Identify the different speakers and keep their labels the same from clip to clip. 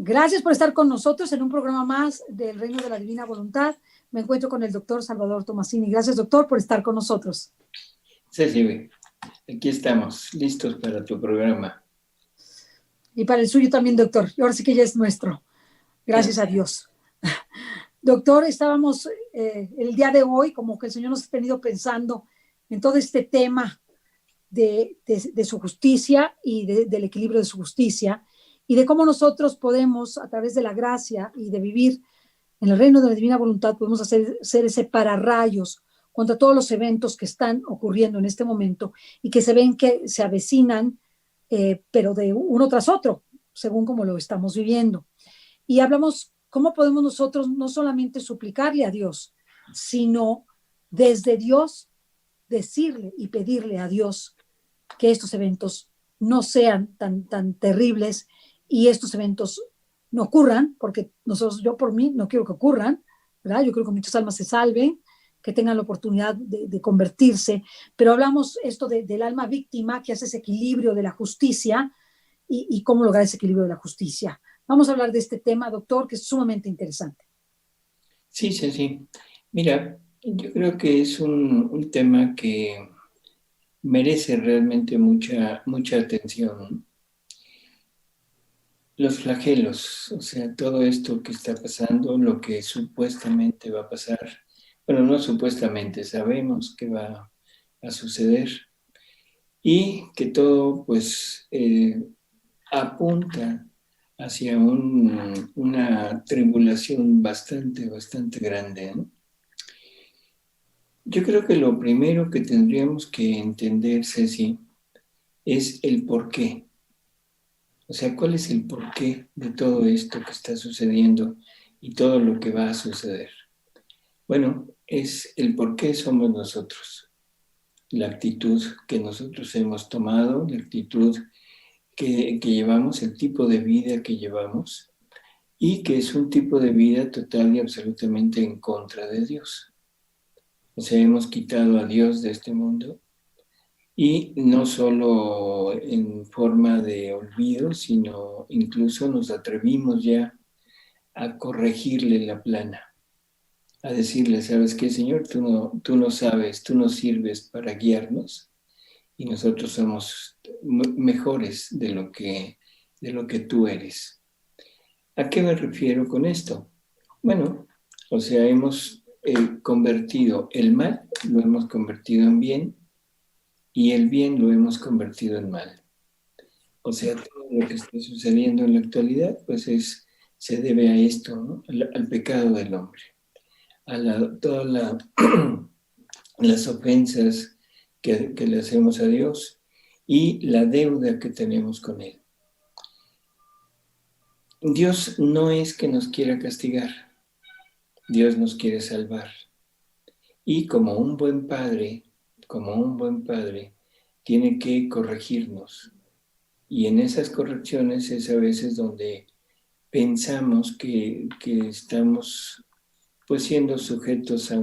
Speaker 1: Gracias por estar con nosotros en un programa más del Reino de la Divina Voluntad. Me encuentro con el doctor Salvador Tomasini. Gracias, doctor, por estar con nosotros.
Speaker 2: Sí, aquí estamos, listos para tu programa.
Speaker 1: Y para el suyo también, doctor. Y ahora sí que ya es nuestro. Gracias a Dios. Doctor, estábamos el día de hoy, como que el Señor nos ha tenido pensando en todo este tema de su justicia y del equilibrio de su justicia y de cómo nosotros podemos, a través de la gracia y de vivir en el reino de la divina voluntad, podemos hacer ese pararrayos contra todos los eventos que están ocurriendo en este momento y que se ven que se avecinan, pero de uno tras otro, según como lo estamos viviendo. Y hablamos cómo podemos nosotros no solamente suplicarle a Dios, sino desde Dios decirle y pedirle a Dios que estos eventos no sean tan terribles y estos eventos no ocurran, porque yo por mí no quiero que ocurran, ¿verdad? Yo creo que muchas almas se salven, que tengan la oportunidad de convertirse, pero hablamos esto del alma víctima, que hace ese equilibrio de la justicia y cómo lograr ese equilibrio de la justicia. Vamos a hablar de este tema, doctor, que es sumamente interesante.
Speaker 2: Sí. Mira, yo creo que es un tema que merece realmente mucha atención. Los flagelos, o sea, todo esto que está pasando, lo que supuestamente va a pasar, bueno, no supuestamente, sabemos que va a suceder y que todo pues apunta hacia una tribulación bastante grande, ¿no? Yo creo que lo primero que tendríamos que entender, Ceci, es el porqué. O sea, ¿cuál es el porqué de todo esto que está sucediendo y todo lo que va a suceder? Bueno, es el porqué somos nosotros, la actitud que nosotros hemos tomado, la actitud que llevamos, el tipo de vida que llevamos, y que es un tipo de vida total y absolutamente en contra de Dios. O sea, hemos quitado a Dios de este mundo y no solo en forma de olvido, sino incluso nos atrevimos ya a corregirle la plana, a decirle, ¿sabes qué, Señor? Tú no sabes, tú no sirves para guiarnos y nosotros somos mejores de lo que tú eres. ¿A qué me refiero con esto? Bueno, o sea, hemos convertido el mal, lo hemos convertido en bien, y el bien lo hemos convertido en mal. O sea, todo lo que está sucediendo en la actualidad, pues se debe a esto, ¿no? Al pecado del hombre, todas las ofensas que le hacemos a Dios y la deuda que tenemos con Él. Dios no es que nos quiera castigar, Dios nos quiere salvar. Y como un buen padre, tiene que corregirnos. Y en esas correcciones es a veces donde pensamos que estamos pues siendo sujetos a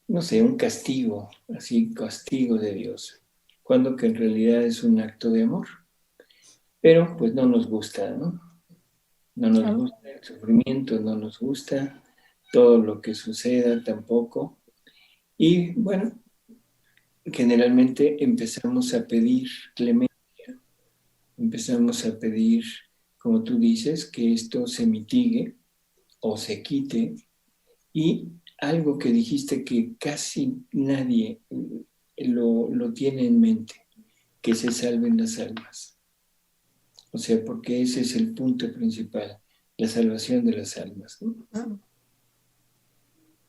Speaker 2: no sé, un castigo, así, castigo de Dios, cuando que en realidad es un acto de amor. Pero pues no nos gusta, ¿no? No nos gusta el sufrimiento, no nos gusta todo lo que suceda tampoco. Y bueno, generalmente empezamos a pedir clemencia, empezamos a pedir, como tú dices, que esto se mitigue o se quite. Y algo que dijiste que casi nadie lo tiene en mente, que se salven las almas. O sea, porque ese es el punto principal, la salvación de las almas, ¿no?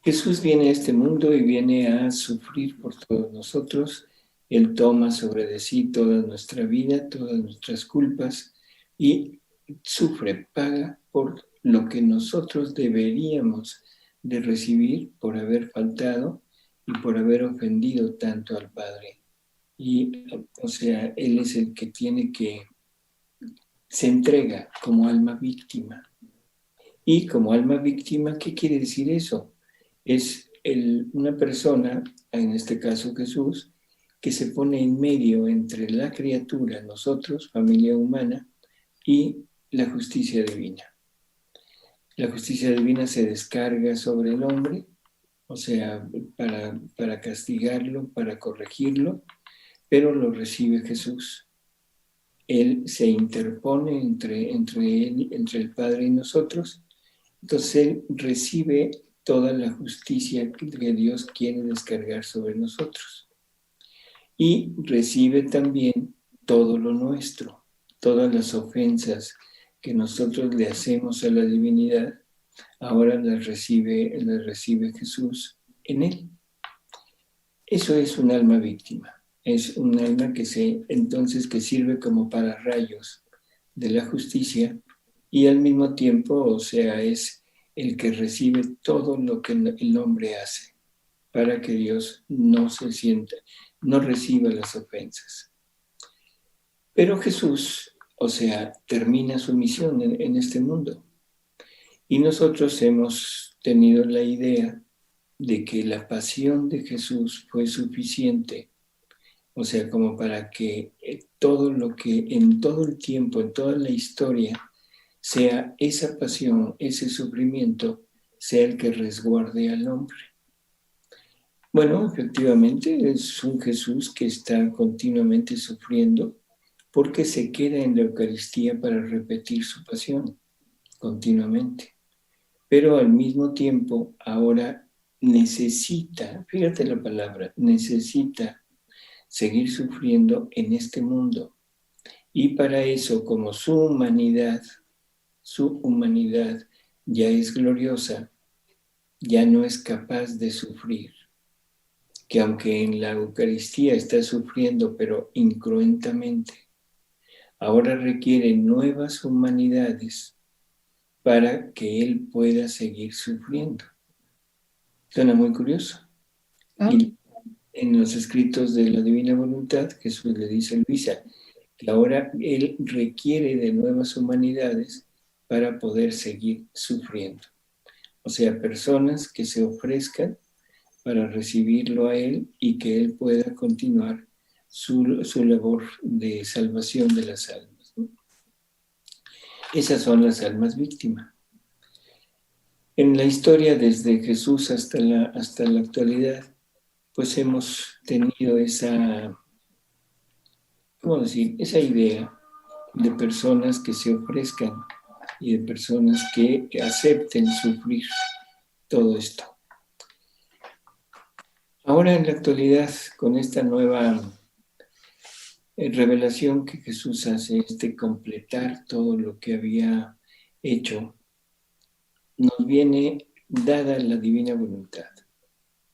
Speaker 2: Jesús viene a este mundo y viene a sufrir por todos nosotros. Él toma sobre de sí toda nuestra vida, todas nuestras culpas y sufre, paga por lo que nosotros deberíamos de recibir por haber faltado y por haber ofendido tanto al Padre. Y, o sea, Él es el que se entrega como alma víctima. Y como alma víctima, ¿qué quiere decir eso? Es una persona, en este caso Jesús, que se pone en medio entre la criatura, nosotros, familia humana, y la justicia divina. La justicia divina se descarga sobre el hombre, o sea, para castigarlo, para corregirlo, pero lo recibe Jesús. Él se interpone entre el Padre y nosotros. Entonces Él recibe toda la justicia que Dios quiere descargar sobre nosotros. Y recibe también todo lo nuestro, todas las ofensas que nosotros le hacemos a la divinidad, ahora las recibe Jesús en Él. Eso es un alma víctima. Es un alma que sirve como pararrayos de la justicia y al mismo tiempo, o sea, es el que recibe todo lo que el hombre hace para que Dios no reciba las ofensas. Pero Jesús, o sea, termina su misión en este mundo. Y nosotros hemos tenido la idea de que la pasión de Jesús fue suficiente, o sea, como para que todo lo que en todo el tiempo, en toda la historia, sea esa pasión, ese sufrimiento, sea el que resguarde al hombre. Bueno, efectivamente es un Jesús que está continuamente sufriendo porque se queda en la Eucaristía para repetir su pasión continuamente. Pero al mismo tiempo ahora necesita, fíjate la palabra, necesita seguir sufriendo en este mundo. Y para eso, como su humanidad ya es gloriosa, ya no es capaz de sufrir. Que aunque en la Eucaristía está sufriendo, pero incruentamente, ahora requiere nuevas humanidades para que Él pueda seguir sufriendo. Suena muy curioso. Y en los escritos de la Divina Voluntad, Jesús le dice a Luisa que ahora Él requiere de nuevas humanidades para poder seguir sufriendo. O sea, personas que se ofrezcan para recibirlo a Él y que Él pueda continuar su labor de salvación de las almas, ¿no? Esas son las almas víctimas. En la historia, desde Jesús hasta la actualidad, pues hemos tenido esa idea de personas que se ofrezcan y de personas que acepten sufrir todo esto. Ahora en la actualidad, con esta nueva revelación que Jesús hace, completar todo lo que había hecho, nos viene dada la divina voluntad.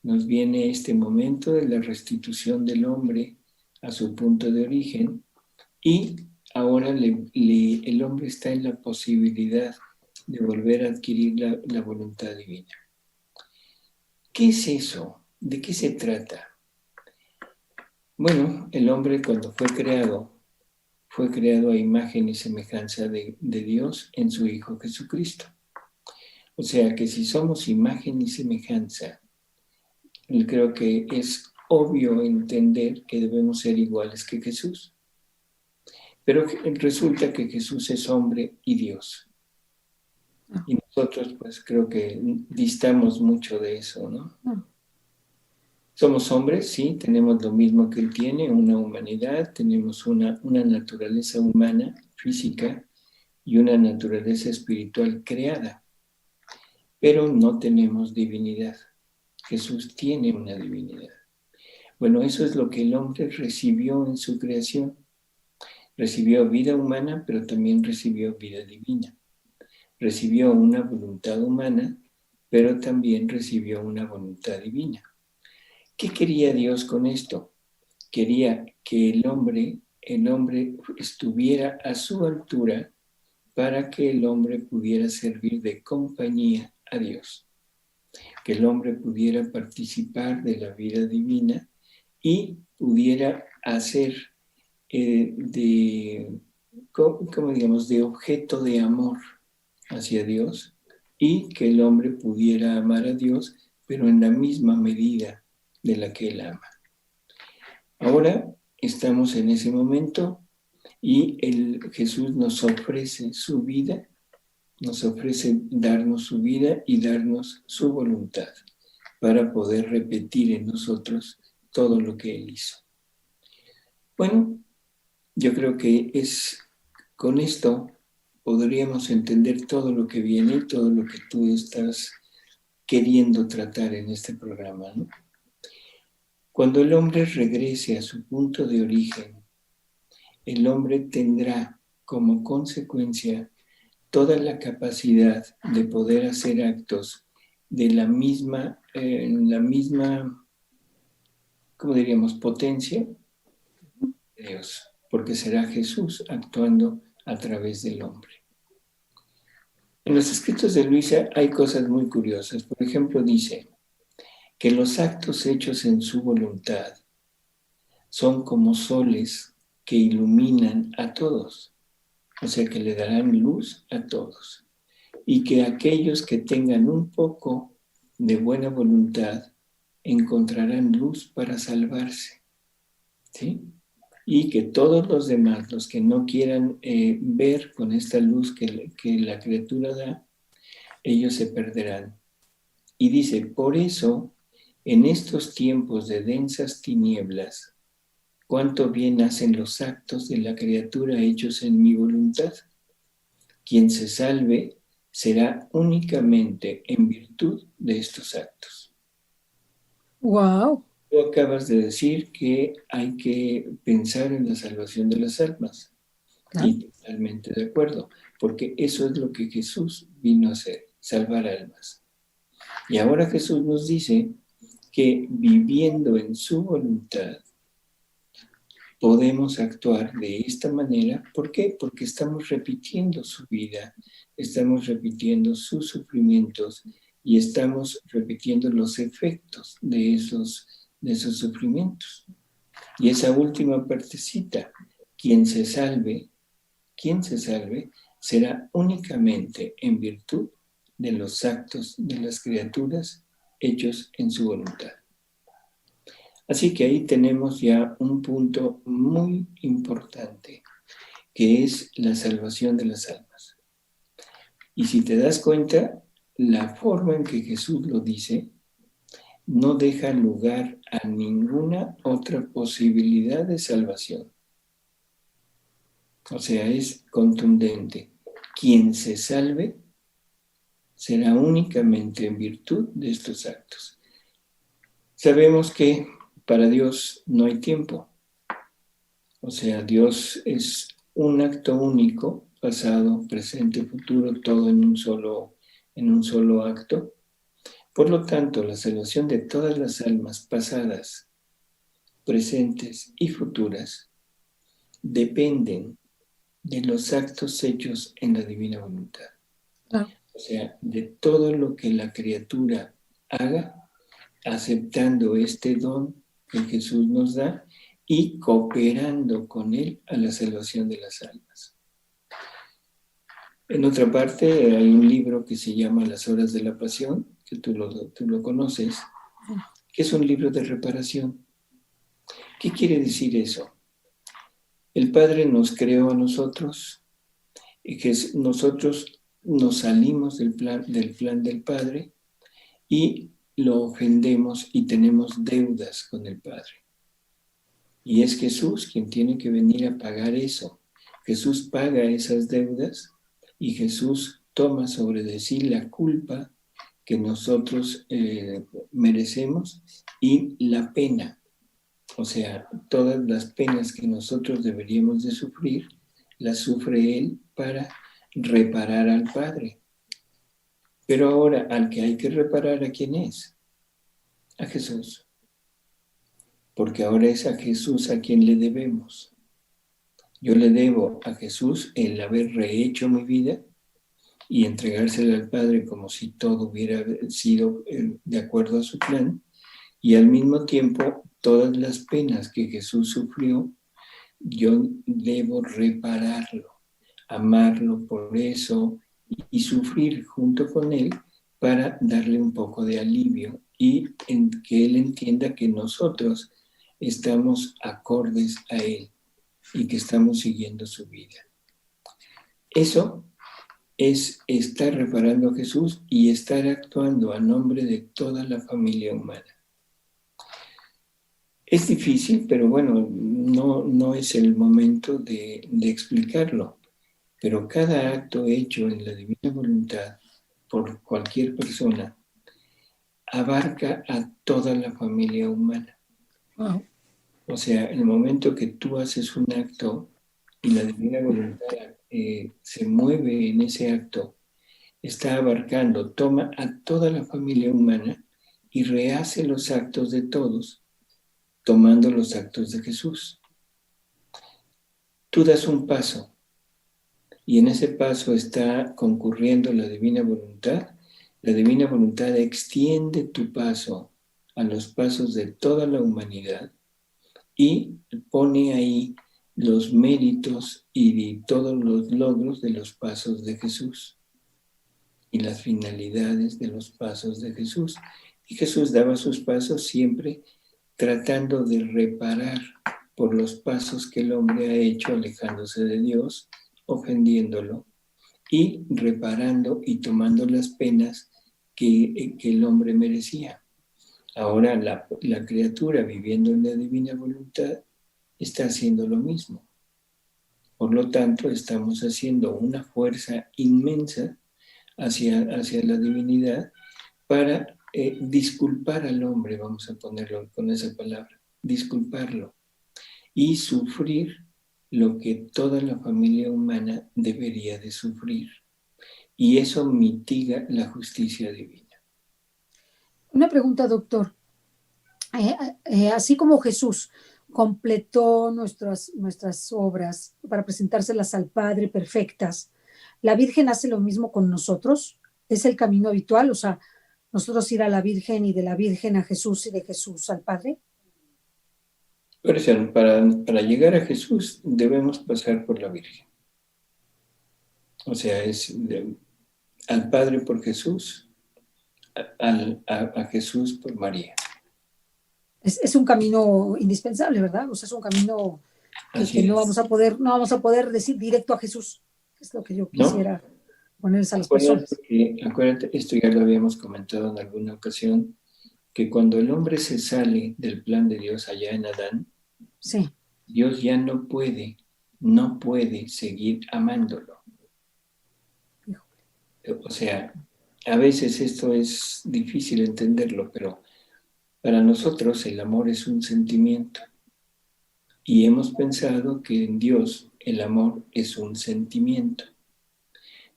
Speaker 2: Nos viene este momento de la restitución del hombre a su punto de origen y ahora el hombre está en la posibilidad de volver a adquirir la voluntad divina. ¿Qué es eso? ¿De qué se trata? Bueno, el hombre cuando fue creado a imagen y semejanza de Dios en su Hijo Jesucristo. O sea que si somos imagen y semejanza, creo que es obvio entender que debemos ser iguales que Jesús. Pero resulta que Jesús es hombre y Dios. Y nosotros pues creo que distamos mucho de eso, ¿no? Somos hombres, sí, tenemos lo mismo que Él tiene, una humanidad, tenemos una naturaleza humana, física, y una naturaleza espiritual creada, pero no tenemos divinidad. Jesús tiene una divinidad. Bueno, eso es lo que el hombre recibió en su creación. Recibió vida humana, pero también recibió vida divina. Recibió una voluntad humana, pero también recibió una voluntad divina. ¿Qué quería Dios con esto? Quería que el hombre estuviera a su altura para que el hombre pudiera servir de compañía a Dios. Que el hombre pudiera participar de la vida divina y pudiera hacer de objeto de amor hacia Dios y que el hombre pudiera amar a Dios, pero en la misma medida de la que Él ama. Ahora estamos en ese momento Y Jesús nos ofrece su vida, nos ofrece darnos su vida y darnos su voluntad para poder repetir en nosotros todo lo que Él hizo. Bueno, yo creo que con esto podríamos entender todo lo que viene y todo lo que tú estás queriendo tratar en este programa, ¿no? Cuando el hombre regrese a su punto de origen, el hombre tendrá como consecuencia toda la capacidad de poder hacer actos de la misma, ¿cómo diríamos?, potencia de Dios, porque será Jesús actuando a través del hombre. En los escritos de Luisa hay cosas muy curiosas. Por ejemplo, dice que los actos hechos en su voluntad son como soles que iluminan a todos, o sea que le darán luz a todos, y que aquellos que tengan un poco de buena voluntad encontrarán luz para salvarse, ¿sí? Y que todos los demás, los que no quieran ver con esta luz que la criatura da, ellos se perderán. Y dice, por eso, en estos tiempos de densas tinieblas, cuánto bien hacen los actos de la criatura hechos en mi voluntad. Quien se salve será únicamente en virtud de estos actos.
Speaker 1: Wow.
Speaker 2: Tú acabas de decir que hay que pensar en la salvación de las almas. Claro. Y totalmente de acuerdo, porque eso es lo que Jesús vino a hacer, salvar almas. Y ahora Jesús nos dice que viviendo en su voluntad podemos actuar de esta manera. ¿Por qué? Porque estamos repitiendo su vida, estamos repitiendo sus sufrimientos y estamos repitiendo los efectos de esos sufrimientos. Y esa última partecita, quien se salve será únicamente en virtud de los actos de las criaturas hechos en su voluntad. Así que ahí tenemos ya un punto muy importante, que es la salvación de las almas. Y si te das cuenta, la forma en que Jesús lo dice no deja lugar a ninguna otra posibilidad de salvación. O sea, es contundente. Quien se salve será únicamente en virtud de estos actos. Sabemos que para Dios no hay tiempo. O sea, Dios es un acto único, pasado, presente, futuro, todo en un solo acto. Por lo tanto, la salvación de todas las almas pasadas, presentes y futuras dependen de los actos hechos en la divina voluntad. Ah. O sea, de todo lo que la criatura haga, aceptando este don que Jesús nos da y cooperando con él a la salvación de las almas. En otra parte, hay un libro que se llama Las Horas de la Pasión, que tú lo conoces, que es un libro de reparación. ¿Qué quiere decir eso? El Padre nos creó a nosotros, y que nosotros nos salimos del plan del Padre y lo ofendemos y tenemos deudas con el Padre. Y es Jesús quien tiene que venir a pagar eso. Jesús paga esas deudas y Jesús toma sobre de sí la culpa que nosotros merecemos y la pena. O sea, todas las penas que nosotros deberíamos de sufrir, las sufre Él para reparar al Padre. Pero ahora, al que hay que reparar, ¿a quién es? A Jesús. Porque ahora es a Jesús a quien le debemos. Yo le debo a Jesús el haber rehecho mi vida y entregársela al Padre como si todo hubiera sido de acuerdo a su plan. Y al mismo tiempo, todas las penas que Jesús sufrió, yo debo repararlo, amarlo por eso y sufrir junto con Él para darle un poco de alivio y que Él entienda que nosotros estamos acordes a Él. y que estamos siguiendo su vida. Eso es estar reparando a Jesús y estar actuando a nombre de toda la familia humana. Es difícil, pero bueno, no es el momento de explicarlo. Pero cada acto hecho en la divina voluntad por cualquier persona abarca a toda la familia humana.
Speaker 1: Wow.
Speaker 2: O sea, el momento que tú haces un acto y la divina voluntad se mueve en ese acto, está abarcando, toma a toda la familia humana y rehace los actos de todos, tomando los actos de Jesús. Tú das un paso y en ese paso está concurriendo la divina voluntad. La divina voluntad extiende tu paso a los pasos de toda la humanidad y pone ahí los méritos y todos los logros de los pasos de Jesús y las finalidades de los pasos de Jesús. Y Jesús daba sus pasos siempre tratando de reparar por los pasos que el hombre ha hecho alejándose de Dios, ofendiéndolo, y reparando y tomando las penas que el hombre merecía. Ahora la criatura viviendo en la divina voluntad está haciendo lo mismo. Por lo tanto, estamos haciendo una fuerza inmensa hacia la divinidad para disculpar al hombre, vamos a ponerlo con esa palabra, disculparlo y sufrir lo que toda la familia humana debería de sufrir. Y eso mitiga la justicia divina.
Speaker 1: Una pregunta, doctor. Así como Jesús completó nuestras obras para presentárselas al Padre perfectas, ¿la Virgen hace lo mismo con nosotros? ¿Es el camino habitual? O sea, nosotros ir a la Virgen y de la Virgen a Jesús y de Jesús al Padre.
Speaker 2: Por eso, para llegar a Jesús debemos pasar por la Virgen. O sea, al Padre por Jesús, a Jesús por María.
Speaker 1: Es un camino indispensable, ¿verdad? O sea, es un camino que no vamos a poder decir directo a Jesús. Es lo que yo quisiera ponerles a las personas.
Speaker 2: Acuérdate, esto ya lo habíamos comentado en alguna ocasión, que cuando el hombre se sale del plan de Dios allá en Adán,
Speaker 1: sí,
Speaker 2: Dios ya no puede seguir amándolo. O sea, a veces esto es difícil entenderlo, pero para nosotros el amor es un sentimiento. Y hemos pensado que en Dios el amor es un sentimiento.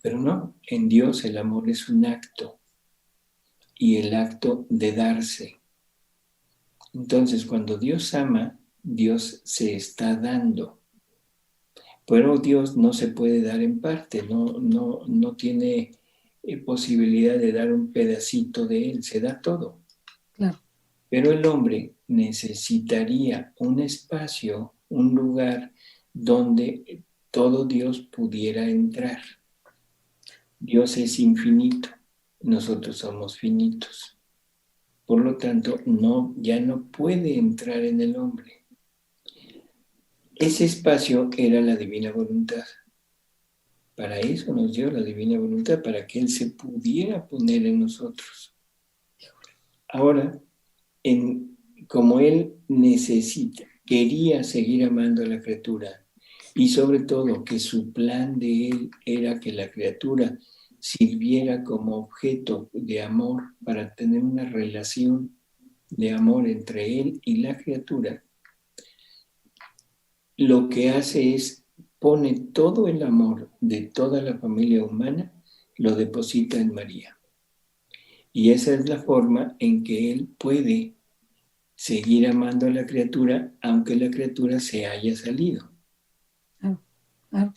Speaker 2: Pero no, en Dios el amor es un acto. Y el acto de darse. Entonces, cuando Dios ama, Dios se está dando. Pero Dios no se puede dar en parte, no tiene posibilidad de dar un pedacito de Él, se da todo.
Speaker 1: Claro.
Speaker 2: Pero el hombre necesitaría un espacio, un lugar donde todo Dios pudiera entrar. Dios es infinito, nosotros somos finitos. Por lo tanto, ya no puede entrar en el hombre. Ese espacio era la divina voluntad. Para eso nos dio la divina voluntad, para que Él se pudiera poner en nosotros. Ahora, como Él quería seguir amando a la criatura, y sobre todo que su plan de Él era que la criatura sirviera como objeto de amor para tener una relación de amor entre Él y la criatura, lo que hace es pone todo el amor de toda la familia humana, lo deposita en María. Y esa es la forma en que Él puede seguir amando a la criatura, aunque la criatura se haya salido.
Speaker 1: Claro.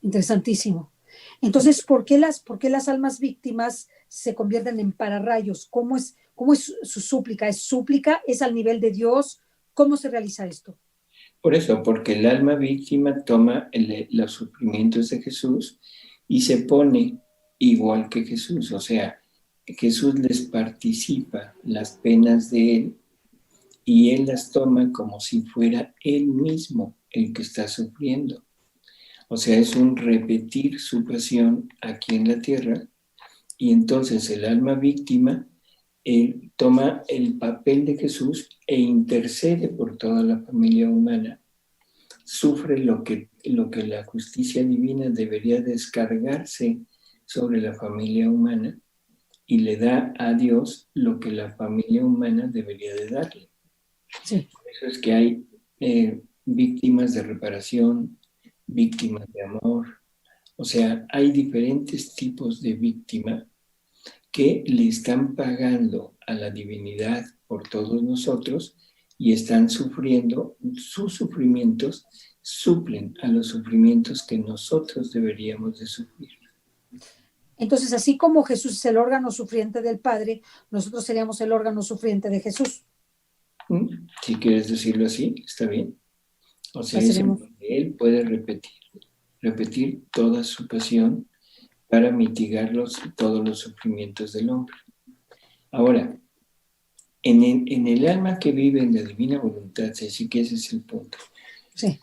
Speaker 1: Interesantísimo. Entonces, ¿por qué las almas víctimas se convierten en pararrayos? ¿Cómo es su súplica? ¿Es súplica? ¿Es al nivel de Dios? ¿Cómo se realiza esto?
Speaker 2: Por eso, porque el alma víctima toma los sufrimientos de Jesús y se pone igual que Jesús. O sea, Jesús les participa las penas de Él y Él las toma como si fuera Él mismo el que está sufriendo. O sea, es un repetir su pasión aquí en la tierra, y entonces el alma víctima toma el papel de Jesús e intercede por toda la familia humana. Sufre lo que la justicia divina debería descargarse sobre la familia humana, y le da a Dios lo que la familia humana debería de darle.
Speaker 1: Sí.
Speaker 2: Por eso es que hay víctimas de reparación, víctimas de amor. O sea, hay diferentes tipos de víctima que le están pagando a la divinidad por todos nosotros y están sufriendo. Sus sufrimientos suplen a los sufrimientos que nosotros deberíamos de sufrir.
Speaker 1: Entonces, así como Jesús es el órgano sufriente del Padre, nosotros seríamos el órgano sufriente de Jesús.
Speaker 2: Si quieres decirlo así, está bien. O sea,
Speaker 1: Pues
Speaker 2: él puede repetir toda su pasión para mitigar todos los sufrimientos del hombre. Ahora, en el alma que vive en la divina voluntad, sí que ese es el punto.
Speaker 1: Sí.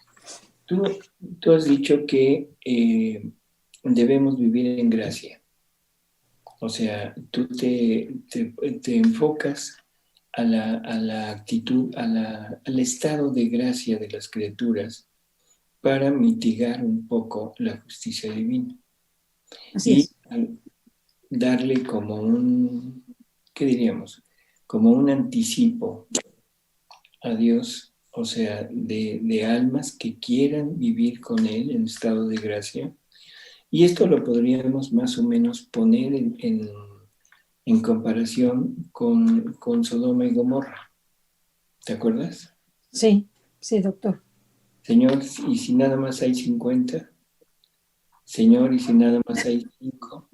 Speaker 2: Tú has dicho que debemos vivir en gracia. O sea, tú te enfocas a la actitud, al estado de gracia de las criaturas para mitigar un poco la justicia divina.
Speaker 1: Así
Speaker 2: Y
Speaker 1: es.
Speaker 2: darle como ¿qué diríamos? Como un anticipo a Dios, o sea, de almas que quieran vivir con Él en estado de gracia. Y esto lo podríamos más o menos poner en comparación con Sodoma y Gomorra. ¿Te acuerdas?
Speaker 1: Sí, sí, doctor.
Speaker 2: Señor, ¿y si nada más hay 50? Señor, ¿y si nada más hay 5?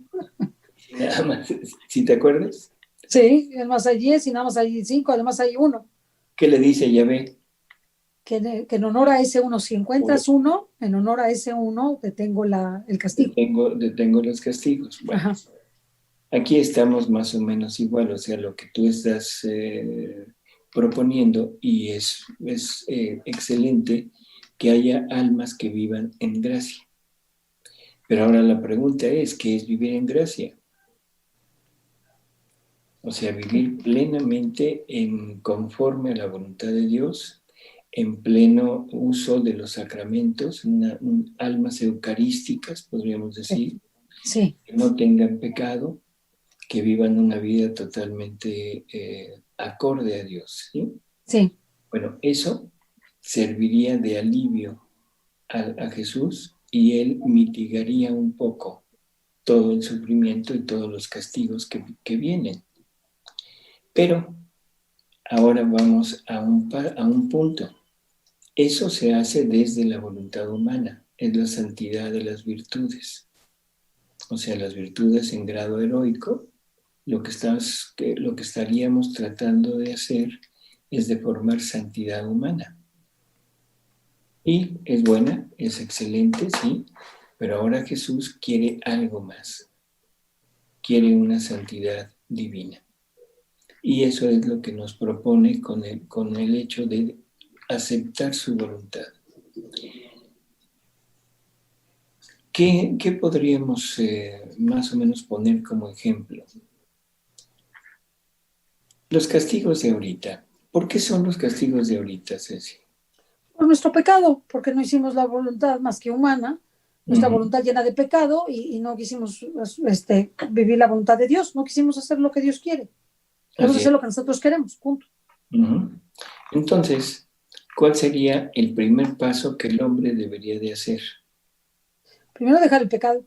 Speaker 2: Si nada más, ¿sí te acuerdas?
Speaker 1: Sí, además hay 10 y nada más hay 5, además hay 1.
Speaker 2: ¿Qué le dice Yahvé?
Speaker 1: Que en honor a ese 1, si encuentras 1, en honor a ese 1, detengo el castigo.
Speaker 2: Detengo los castigos. Bueno,
Speaker 1: ajá.
Speaker 2: Aquí estamos más o menos igual, o sea, lo que tú estás proponiendo, y es excelente que haya almas que vivan en gracia. Pero ahora la pregunta es, ¿qué es vivir en gracia? O sea, vivir plenamente conforme a la voluntad de Dios, en pleno uso de los sacramentos, almas eucarísticas, podríamos decir,
Speaker 1: Sí.
Speaker 2: que no tengan pecado, que vivan una vida totalmente acorde a Dios. ¿Sí?
Speaker 1: Sí.
Speaker 2: Bueno, eso serviría de alivio a Jesús, y Él mitigaría un poco todo el sufrimiento y todos los castigos que vienen. Pero ahora vamos a un punto. Eso se hace desde la voluntad humana, es la santidad de las virtudes. O sea, las virtudes en grado heroico, lo que estaríamos tratando de hacer es de formar santidad humana. Y es buena, es excelente, sí, pero ahora Jesús quiere algo más. Quiere una santidad divina. Y eso es lo que nos propone con el hecho de aceptar su voluntad. ¿Qué podríamos más o menos poner como ejemplo? Los castigos de ahorita. ¿Por qué son los castigos de ahorita, Ceci?
Speaker 1: Por nuestro pecado, porque no hicimos la voluntad más que humana, nuestra voluntad llena de pecado, y no quisimos vivir la voluntad de Dios, no quisimos hacer lo que Dios quiere. Queremos hacer lo que nosotros queremos, punto.
Speaker 2: Entonces, ¿cuál sería el primer paso que el hombre debería de hacer?
Speaker 1: Primero, dejar el pecado.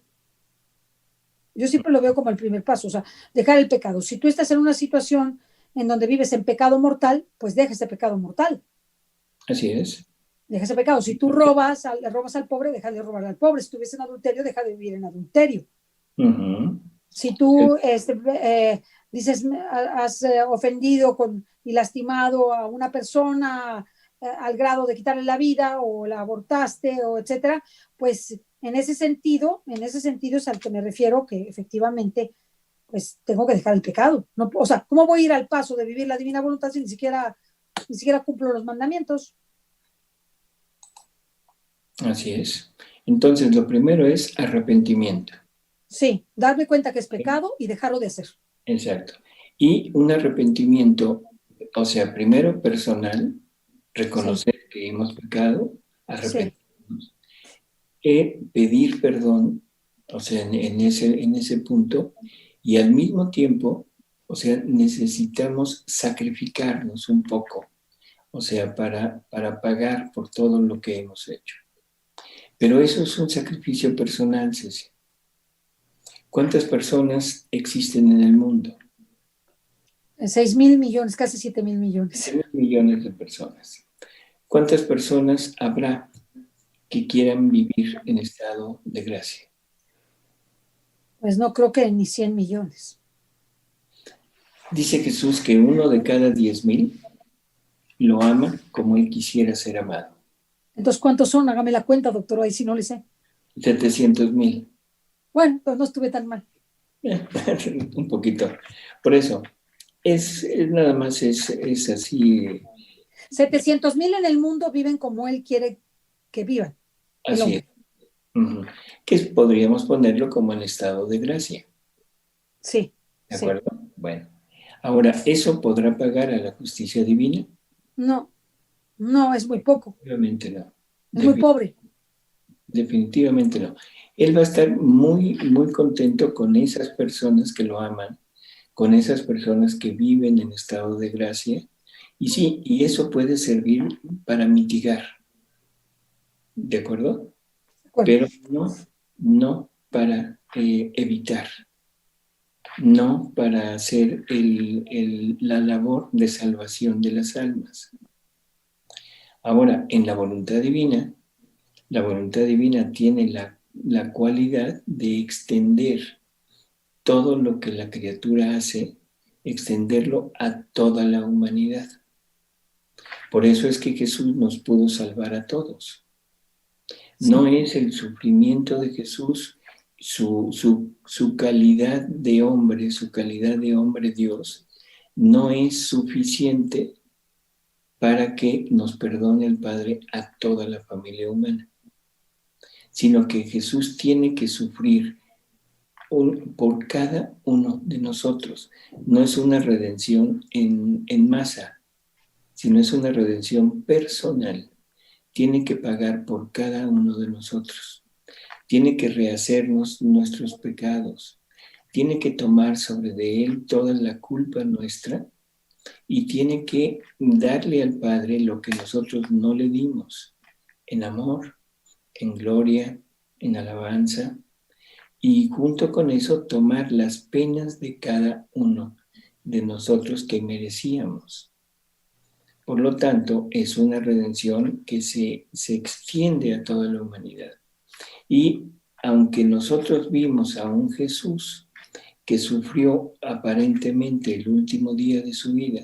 Speaker 1: Yo siempre lo veo como el primer paso, o sea, dejar el pecado. Si tú estás en una situación en donde vives en pecado mortal, pues deja ese pecado mortal.
Speaker 2: Así es.
Speaker 1: Deja ese pecado. Si tú le robas al pobre, deja de robar al pobre. Si tú vives en adulterio, deja de vivir en adulterio. Si tú dices, has ofendido y lastimado a una persona al grado de quitarle la vida, o la abortaste, o etcétera, pues en ese sentido es al que me refiero, que efectivamente pues tengo que dejar el pecado. No, o sea, ¿cómo voy a ir al paso de vivir la divina voluntad si ni siquiera cumplo los mandamientos?
Speaker 2: Así es. Entonces, lo primero es arrepentimiento.
Speaker 1: Sí, darme cuenta que es
Speaker 2: ¿Sí?
Speaker 1: pecado y dejarlo de hacer.
Speaker 2: Exacto. Y un arrepentimiento, o sea, primero personal,
Speaker 1: Sí,
Speaker 2: reconocer que hemos pecado,
Speaker 1: sí.
Speaker 2: arrepentirnos, pedir perdón, o sea, en ese punto, y al mismo tiempo, o sea, necesitamos sacrificarnos un poco, o sea, para pagar por todo lo que hemos hecho. Pero eso es un sacrificio personal, Ceci. ¿Cuántas personas existen en el mundo?
Speaker 1: 6.000 millones, casi 7.000 millones.
Speaker 2: 7.000 millones de personas. ¿Cuántas personas habrá que quieran vivir en estado de gracia?
Speaker 1: Pues no creo que ni 100 millones.
Speaker 2: Dice Jesús que 1 de cada 10.000 lo ama como él quisiera ser amado.
Speaker 1: Entonces, ¿cuántos son? Hágame la cuenta, doctor, ahí si no le sé.
Speaker 2: 700.000.
Speaker 1: Bueno, pues no estuve tan mal.
Speaker 2: Un poquito. Por eso, nada más es así,
Speaker 1: 700.000 en el mundo viven como él quiere que vivan, el
Speaker 2: así es.
Speaker 1: hombre.
Speaker 2: Uh-huh. Que podríamos ponerlo como en estado de gracia.
Speaker 1: Sí,
Speaker 2: ¿De
Speaker 1: sí.
Speaker 2: acuerdo? Bueno. Ahora, ¿eso podrá pagar a la justicia divina?
Speaker 1: No, no, es muy poco.
Speaker 2: Definitivamente no.
Speaker 1: Es muy pobre.
Speaker 2: Definitivamente no. Él va a estar muy, muy contento con esas personas que lo aman, con esas personas que viven en estado de gracia. Y sí, y eso puede servir para mitigar, ¿de acuerdo?
Speaker 1: ¿De acuerdo?
Speaker 2: Pero no para evitar, no para hacer la labor de salvación de las almas. Ahora, en la voluntad divina tiene la cualidad de extender todo lo que la criatura hace, extenderlo a toda la humanidad. Por eso es que Jesús nos pudo salvar a todos. No
Speaker 1: Sí,
Speaker 2: es el sufrimiento de Jesús, su calidad de hombre, su calidad de hombre Dios, no es suficiente para que nos perdone el Padre a toda la familia humana, sino que Jesús tiene que sufrir por cada uno de nosotros. No es una redención en masa, sino es una redención personal. Tiene que pagar por cada uno de nosotros. Tiene que rehacernos nuestros pecados. Tiene que tomar sobre de él toda la culpa nuestra y tiene que darle al Padre lo que nosotros no le dimos, en amor, en gloria, en alabanza, y junto con eso tomar las penas de cada uno de nosotros que merecíamos. Por lo tanto, es una redención que se extiende a toda la humanidad. Y aunque nosotros vimos a un Jesús que sufrió aparentemente el último día de su vida,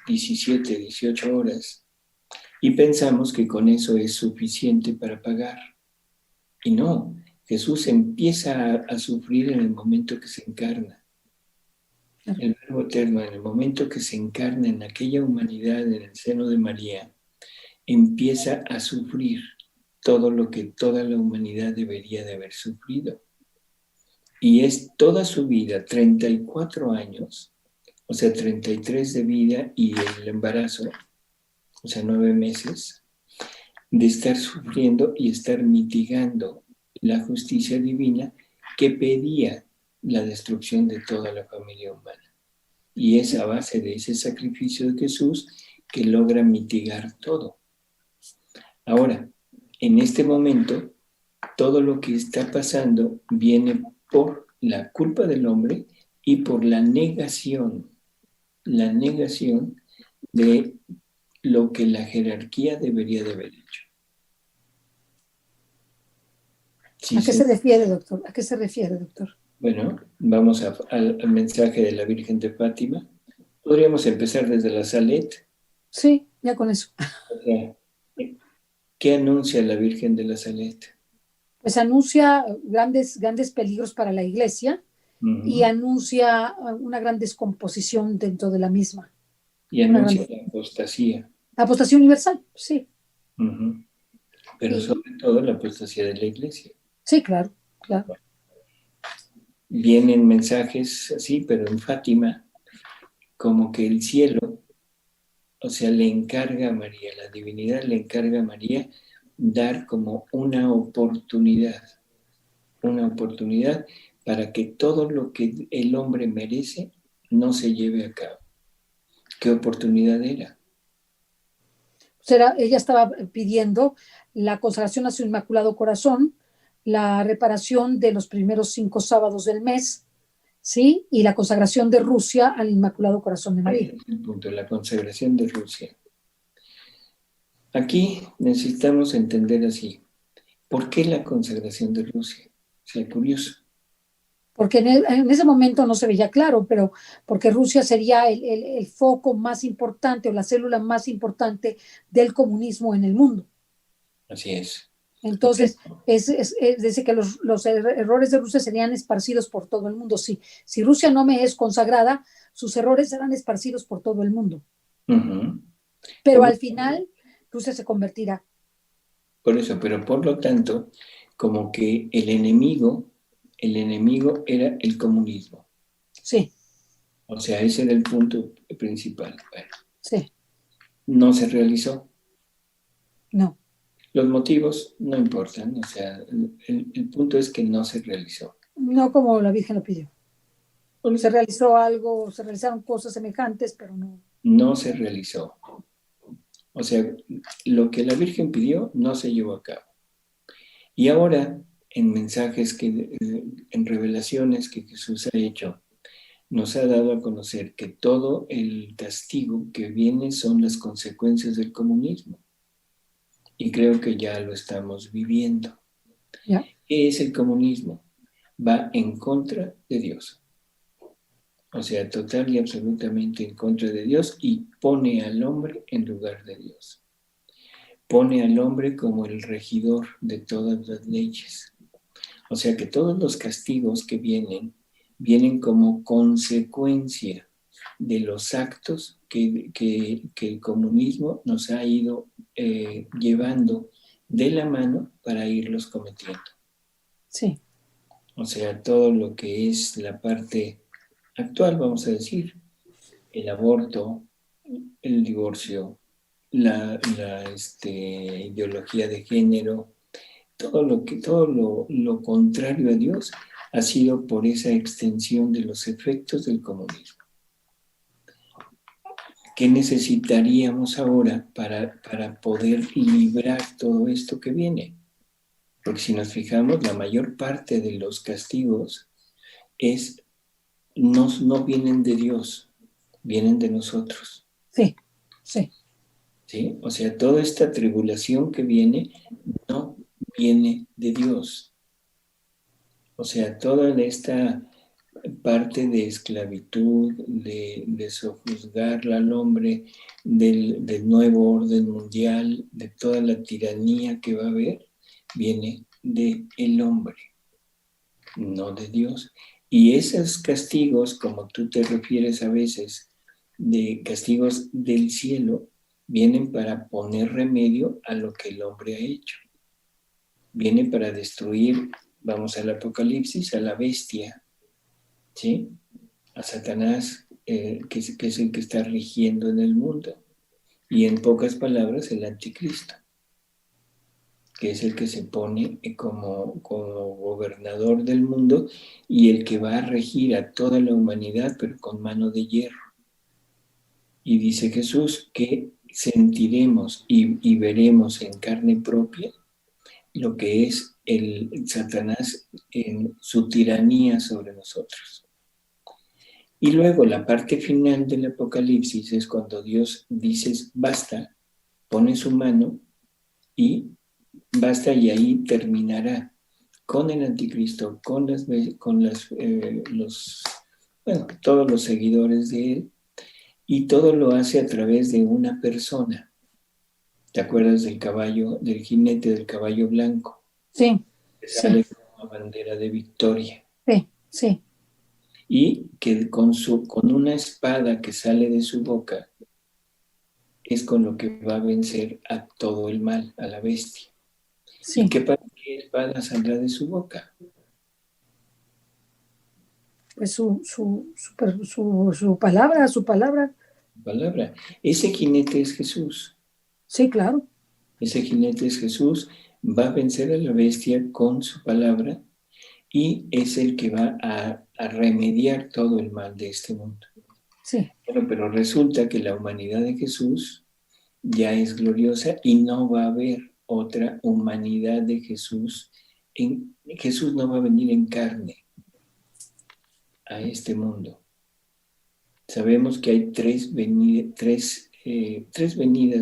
Speaker 2: 17, 18 horas, y pensamos que con eso es suficiente para pagar. Y no, Jesús empieza a sufrir en el momento que se encarna.
Speaker 1: claro.
Speaker 2: El Verbo Eterno, en el momento que se encarna en aquella humanidad en el seno de María, empieza a sufrir todo lo que toda la humanidad debería de haber sufrido. Y es toda su vida, 34 años, o sea, 33 de vida y el embarazo, o sea, 9 meses, de estar sufriendo y estar mitigando la justicia divina que pedía la destrucción de toda la familia humana. Y es a base de ese sacrificio de Jesús que logra mitigar todo. Ahora, en este momento, todo lo que está pasando viene por la culpa del hombre y por la negación de lo que la jerarquía debería de haber hecho. Sí,
Speaker 1: ¿A qué
Speaker 2: sí.
Speaker 1: se refiere, doctor? ¿A qué se refiere, doctor?
Speaker 2: Bueno, vamos al mensaje de la Virgen de Fátima. Podríamos empezar desde la Salet.
Speaker 1: Sí, ya con eso.
Speaker 2: O sea, ¿qué anuncia la Virgen de la Salet?
Speaker 1: Pues anuncia grandes, grandes peligros para la iglesia y
Speaker 2: Uh-huh.
Speaker 1: anuncia una gran descomposición dentro de la misma.
Speaker 2: Y
Speaker 1: Una gran
Speaker 2: anuncia la apostasía.
Speaker 1: apostasía universal, sí.
Speaker 2: Uh-huh. pero sobre todo la apostasía de la iglesia.
Speaker 1: Sí, claro, claro.
Speaker 2: Vienen mensajes así, pero en Fátima, como que el cielo, o sea, le encarga a María, la divinidad le encarga a María dar como una oportunidad para que todo lo que el hombre merece no se lleve a cabo. ¿Qué oportunidad era?
Speaker 1: Ella estaba pidiendo la consagración a su Inmaculado Corazón, la reparación de los primeros 5 sábados del mes, ¿sí? Y la consagración de Rusia al Inmaculado Corazón de María.
Speaker 2: Ese es el punto, la consagración de Rusia. Aquí necesitamos entender así, ¿por qué la consagración de Rusia? O sea, curioso.
Speaker 1: Porque en ese momento no se veía claro, pero porque Rusia sería el foco más importante o la célula más importante del comunismo en el mundo.
Speaker 2: Así es.
Speaker 1: Entonces, dice que los errores de Rusia serían esparcidos por todo el mundo. Si Rusia no me es consagrada, sus errores serán esparcidos por todo el mundo.
Speaker 2: Uh-huh.
Speaker 1: Pero al final, Rusia se convertirá.
Speaker 2: Por eso, pero por lo tanto, como que el enemigo era el comunismo.
Speaker 1: Sí.
Speaker 2: O sea, ese era el punto principal. Bueno,
Speaker 1: sí.
Speaker 2: No se realizó.
Speaker 1: No.
Speaker 2: Los motivos no importan, o sea, el punto es que no se realizó.
Speaker 1: No como la Virgen lo pidió. Se realizó algo, se realizaron cosas semejantes, pero no.
Speaker 2: No se realizó. O sea, lo que la Virgen pidió no se llevó a cabo. Y ahora, en mensajes, en revelaciones que Jesús ha hecho, nos ha dado a conocer que todo el castigo que viene son las consecuencias del comunismo. Y creo que ya lo estamos viviendo.
Speaker 1: Yeah.
Speaker 2: ¿Qué es el comunismo? Va en contra de Dios. O sea, total y absolutamente en contra de Dios y pone al hombre en lugar de Dios. Pone al hombre como el regidor de todas las leyes. O sea que todos los castigos que vienen como consecuencia de los actos que el comunismo nos ha ido llevando de la mano para irlos cometiendo.
Speaker 1: Sí.
Speaker 2: O sea, todo lo que es la parte actual, vamos a decir, el aborto, el divorcio, la ideología de género, todo lo contrario a Dios ha sido por esa extensión de los efectos del comunismo. ¿Qué necesitaríamos ahora para poder librar todo esto que viene? Porque si nos fijamos, la mayor parte de los castigos no vienen de Dios, vienen de nosotros.
Speaker 1: Sí, sí.
Speaker 2: ¿Sí? O sea, toda esta tribulación que viene no viene de Dios. O sea, toda esta parte de esclavitud, de sojuzgar al hombre, del nuevo orden mundial, de toda la tiranía que va a haber, viene del hombre, no de Dios. Y esos castigos, como tú te refieres a veces, de castigos del cielo, vienen para poner remedio a lo que el hombre ha hecho. Viene para destruir, vamos al Apocalipsis, a la bestia, ¿sí? A Satanás, que es el que está rigiendo en el mundo. Y en pocas palabras, el anticristo, que es el que se pone como gobernador del mundo y el que va a regir a toda la humanidad, pero con mano de hierro. Y dice Jesús que sentiremos y veremos en carne propia lo que es el Satanás en su tiranía sobre nosotros. Y luego la parte final del Apocalipsis es cuando Dios dice basta, pone su mano y basta, y ahí terminará con el anticristo, todos los seguidores de él, y todo lo hace a través de una persona. ¿Te acuerdas del jinete del caballo blanco?
Speaker 1: Sí.
Speaker 2: Que sale con una bandera de victoria.
Speaker 1: Sí, sí.
Speaker 2: Y que con una espada que sale de su boca es con lo que va a vencer a todo el mal, a la bestia.
Speaker 1: Sí.
Speaker 2: ¿Y qué espada saldrá de su boca?
Speaker 1: Pues su palabra, su palabra.
Speaker 2: Palabra. Ese jinete es Jesús.
Speaker 1: Sí, claro.
Speaker 2: Ese jinete es Jesús. Va a vencer a la bestia con su palabra y es el que va a remediar todo el mal de este mundo.
Speaker 1: Sí.
Speaker 2: Bueno, pero resulta que la humanidad de Jesús ya es gloriosa y no va a haber otra humanidad de Jesús. Jesús no va a venir en carne a este mundo. Sabemos que hay tres venidas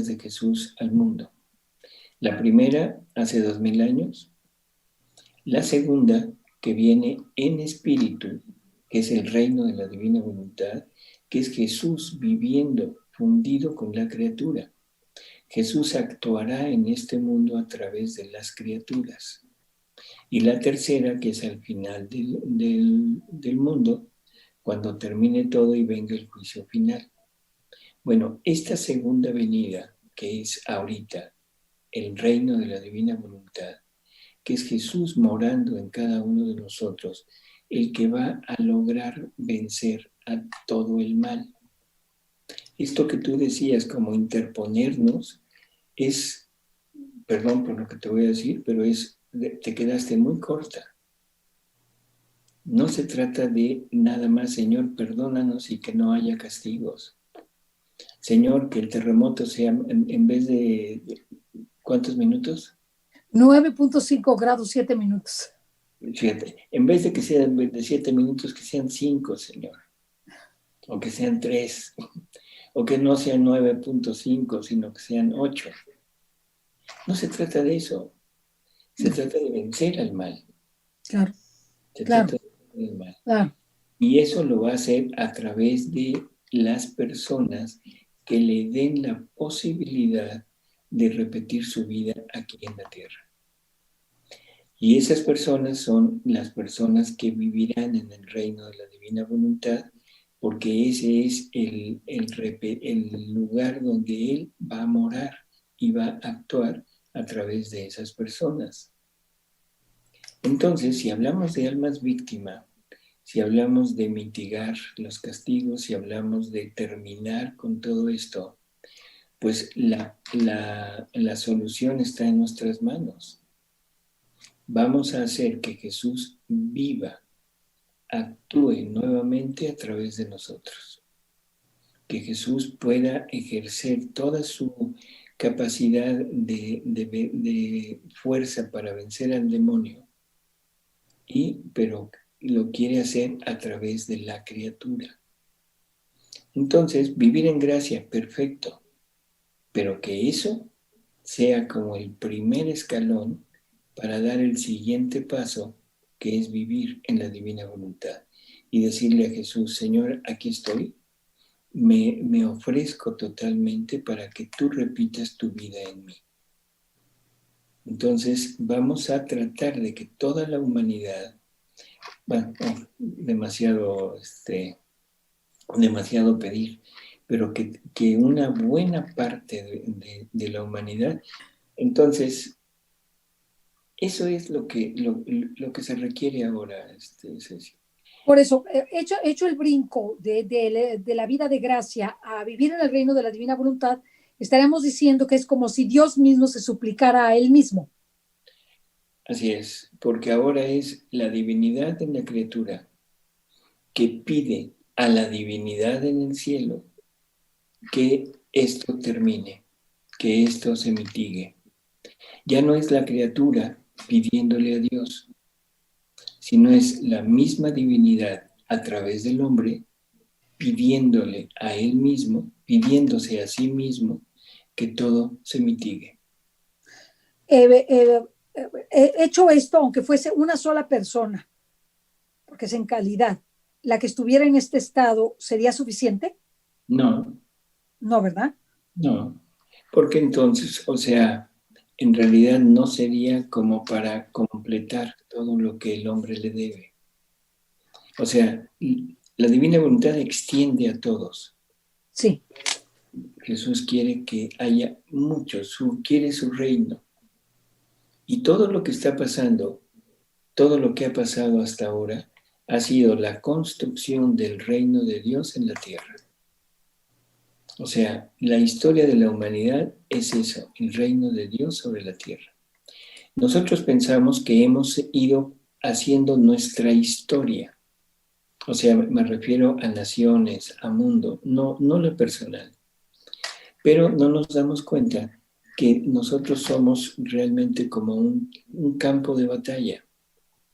Speaker 2: de Jesús al mundo. La primera, hace 2000 años. La segunda, que viene en espíritu, que es el reino de la divina voluntad, que es Jesús viviendo, fundido con la criatura. Jesús actuará en este mundo a través de las criaturas. Y la tercera, que es al final del mundo, cuando termine todo y venga el juicio final. Bueno, esta segunda venida, que es ahorita el reino de la divina voluntad, que es Jesús morando en cada uno de nosotros, el que va a lograr vencer a todo el mal. Esto que tú decías como interponernos es, perdón por lo que te voy a decir, pero te quedaste muy corta. No se trata de nada más, Señor, perdónanos y que no haya castigos. Señor, que el terremoto sea en vez de ¿cuántos minutos?
Speaker 1: 9.5 grados, 7 minutos.
Speaker 2: Fíjate, en vez de que sean de 7 minutos, que sean 5, Señor. O que sean 3. O que no sean 9.5, sino que sean 8. No se trata de eso. Se trata de vencer al mal.
Speaker 1: Claro.
Speaker 2: Se
Speaker 1: Claro.
Speaker 2: trata de vencer al mal.
Speaker 1: Claro.
Speaker 2: Y eso lo va a hacer a través de las personas que le den la posibilidad de repetir su vida aquí en la tierra. Y esas personas son las personas que vivirán en el reino de la divina voluntad, porque ese es el lugar donde Él va a morar y va a actuar a través de esas personas. Entonces, si hablamos de almas víctimas, si hablamos de mitigar los castigos, si hablamos de terminar con todo esto, pues la solución está en nuestras manos. Vamos a hacer que Jesús viva, actúe nuevamente a través de nosotros. Que Jesús pueda ejercer toda su capacidad de fuerza para vencer al demonio, pero lo quiere hacer a través de la criatura. Entonces, vivir en gracia, perfecto, pero que eso sea como el primer escalón para dar el siguiente paso, que es vivir en la divina voluntad y decirle a Jesús, Señor, aquí estoy, me ofrezco totalmente para que tú repitas tu vida en mí. Entonces vamos a tratar de que toda la humanidad, bueno, demasiado pedir, pero que una buena parte de la humanidad, entonces eso es lo que se requiere ahora, Ceci.
Speaker 1: Por eso, hecho el brinco de la vida de gracia a vivir en el reino de la divina voluntad, estaríamos diciendo que es como si Dios mismo se suplicara a Él mismo.
Speaker 2: Así es, porque ahora es la divinidad en la criatura que pide a la divinidad en el cielo que esto termine, que esto se mitigue. Ya no es la criatura pidiéndole a Dios, sino es la misma divinidad a través del hombre pidiéndole a él mismo, pidiéndose a sí mismo que todo se mitigue.
Speaker 1: Hecho esto, aunque fuese una sola persona, porque es en calidad, la que estuviera en este estado, ¿sería suficiente?
Speaker 2: No.
Speaker 1: No, ¿verdad?
Speaker 2: No, porque entonces, o sea, en realidad no sería como para completar todo lo que el hombre le debe. O sea, la divina voluntad extiende a todos.
Speaker 1: Sí.
Speaker 2: Jesús quiere que haya muchos, quiere su reino. Y todo lo que está pasando, todo lo que ha pasado hasta ahora, ha sido la construcción del reino de Dios en la tierra. O sea, la historia de la humanidad es eso, el reino de Dios sobre la tierra. Nosotros pensamos que hemos ido haciendo nuestra historia. O sea, me refiero a naciones, a mundo, no la personal. Pero no nos damos cuenta que nosotros somos realmente como un campo de batalla.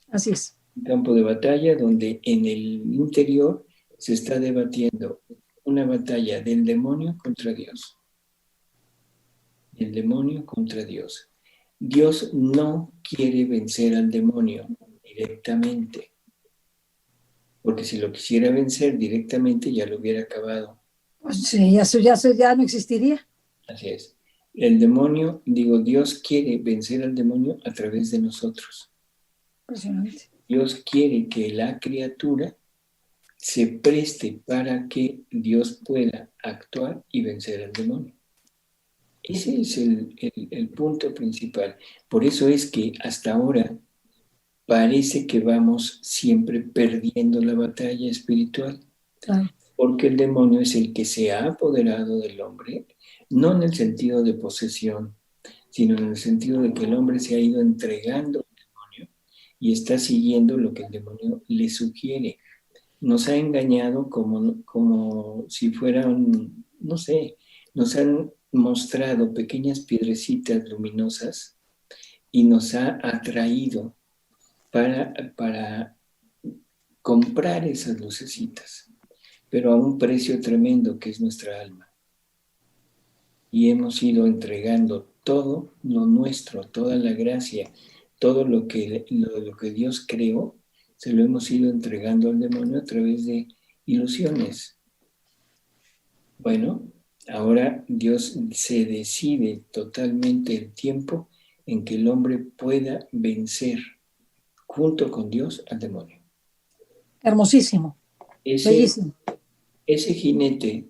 Speaker 1: Así es.
Speaker 2: Un campo de batalla donde en el interior se está debatiendo una batalla del demonio contra Dios. El demonio contra Dios. Dios no quiere vencer al demonio directamente, porque si lo quisiera vencer directamente ya lo hubiera acabado.
Speaker 1: Pues sí, ya no existiría.
Speaker 2: Así es. El demonio, Dios quiere vencer al demonio a través de nosotros.
Speaker 1: Impresionante.
Speaker 2: Dios quiere que la criatura se preste para que Dios pueda actuar y vencer al demonio. Ese es el punto principal. Por eso es que hasta ahora parece que vamos siempre perdiendo la batalla espiritual,
Speaker 1: Claro.
Speaker 2: porque el demonio es el que se ha apoderado del hombre, no en el sentido de posesión, sino en el sentido de que el hombre se ha ido entregando al demonio y está siguiendo lo que el demonio le sugiere. Nos ha engañado como si fueran, no sé, nos han mostrado pequeñas piedrecitas luminosas y nos ha atraído para comprar esas lucecitas, pero a un precio tremendo que es nuestra alma. Y hemos ido entregando todo lo nuestro, toda la gracia, todo lo que Dios creó, se lo hemos ido entregando al demonio a través de ilusiones. Bueno, ahora Dios se decide totalmente el tiempo en que el hombre pueda vencer junto con Dios al demonio.
Speaker 1: Hermosísimo.
Speaker 2: Ese,
Speaker 1: Bellísimo.
Speaker 2: ese jinete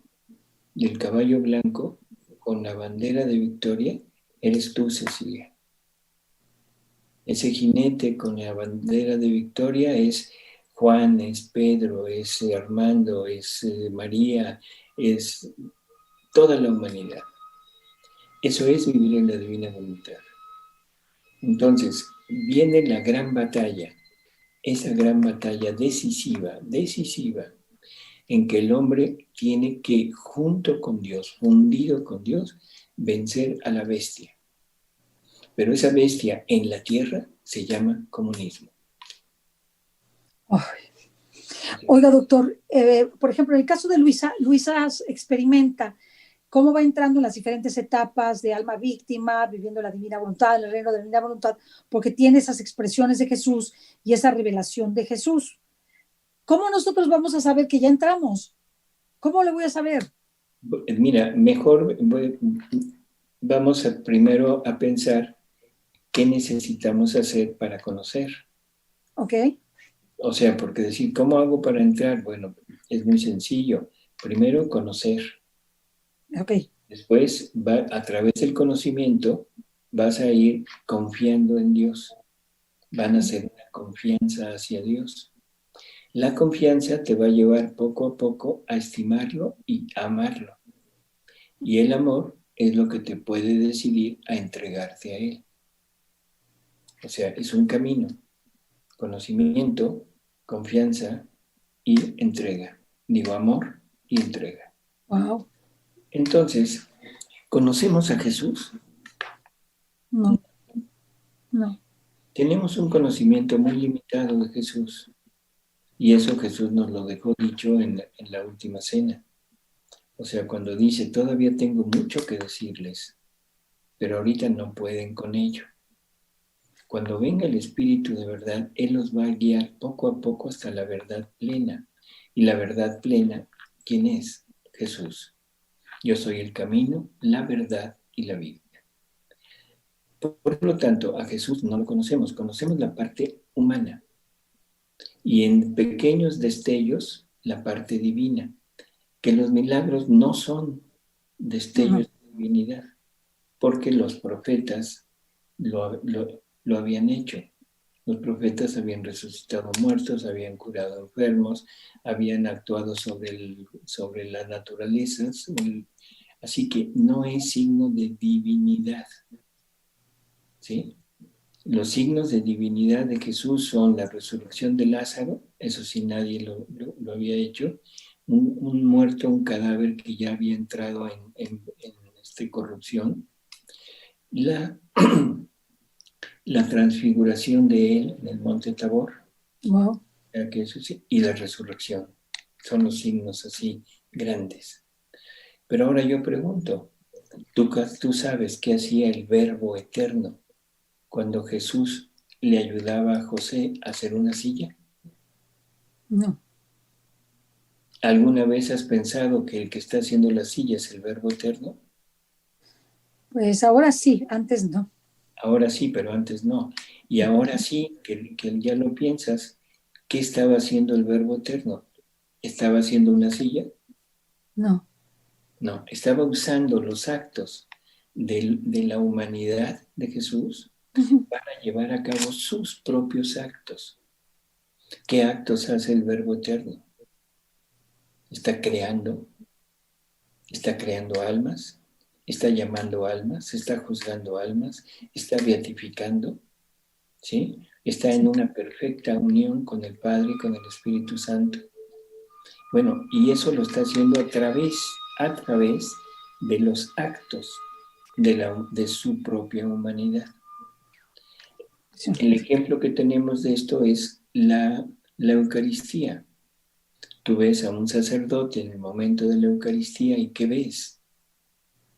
Speaker 2: del caballo blanco con la bandera de victoria eres tú, Cecilia. Ese jinete con la bandera de victoria es Juan, es Pedro, es Armando, es María, es toda la humanidad. Eso es vivir en la divina voluntad. Entonces, viene la gran batalla, esa gran batalla decisiva, en que el hombre tiene que, junto con Dios, fundido con Dios, vencer a la bestia. Pero esa bestia en la tierra se llama comunismo.
Speaker 1: Ay. Oiga, doctor, por ejemplo, en el caso de Luisa experimenta cómo va entrando en las diferentes etapas de alma víctima, viviendo la divina voluntad, en el reino de la divina voluntad, porque tiene esas expresiones de Jesús y esa revelación de Jesús. ¿Cómo nosotros vamos a saber que ya entramos? ¿Cómo le voy a saber?
Speaker 2: Mira, mejor vamos primero a pensar qué necesitamos hacer para conocer.
Speaker 1: ¿Ok?
Speaker 2: O sea, porque decir, ¿cómo hago para entrar? Bueno, es muy sencillo. Primero, conocer.
Speaker 1: Ok.
Speaker 2: Después, a través del conocimiento, vas a ir confiando en Dios. Van a ser una confianza hacia Dios. La confianza te va a llevar poco a poco a estimarlo y a amarlo. Y el amor es lo que te puede decidir a entregarte a Él. O sea, es un camino. Conocimiento, confianza y entrega. Digo, amor y entrega.
Speaker 1: Wow.
Speaker 2: Entonces, ¿conocemos a Jesús?
Speaker 1: No, no.
Speaker 2: Tenemos un conocimiento muy limitado de Jesús. Y eso Jesús nos lo dejó dicho en la última cena. O sea, cuando dice, todavía tengo mucho que decirles, pero ahorita no pueden con ello. Cuando venga el Espíritu de verdad, Él los va a guiar poco a poco hasta la verdad plena. Y la verdad plena, ¿quién es? Jesús. Yo soy el camino, la verdad y la vida. Por lo tanto, a Jesús no lo conocemos, conocemos la parte humana. Y en pequeños destellos, la parte divina. Que los milagros no son destellos de divinidad, porque los profetas lo habían hecho. Los profetas habían resucitado muertos, habían curado enfermos, habían actuado sobre la naturaleza. Así que no es signo de divinidad, ¿sí? Los signos de divinidad de Jesús son la resurrección de Lázaro, eso sí nadie lo había hecho, un muerto, un cadáver que ya había entrado en corrupción, la, la transfiguración de él en el monte Tabor,
Speaker 1: Wow.
Speaker 2: y la resurrección. Son los signos así grandes. Pero ahora yo pregunto, ¿tú sabes qué hacía el Verbo eterno cuando Jesús le ayudaba a José a hacer una silla?
Speaker 1: No.
Speaker 2: ¿Alguna vez has pensado que el que está haciendo la silla es el Verbo eterno?
Speaker 1: Pues ahora sí, antes no.
Speaker 2: Ahora sí, pero antes no. Y ahora sí, que ya lo piensas, ¿qué estaba haciendo el Verbo eterno? ¿Estaba haciendo una silla?
Speaker 1: No.
Speaker 2: No, estaba usando los actos de la humanidad de Jesús para llevar a cabo sus propios actos. ¿Qué actos hace el Verbo eterno? Está creando almas, está llamando almas, está juzgando almas, está beatificando, ¿sí? Está en una perfecta unión con el Padre y con el Espíritu Santo. Bueno, y eso lo está haciendo a través de los actos de su propia humanidad.
Speaker 1: Sí.
Speaker 2: El ejemplo que tenemos de esto es la Eucaristía. Tú ves a un sacerdote en el momento de la Eucaristía y ¿qué ves?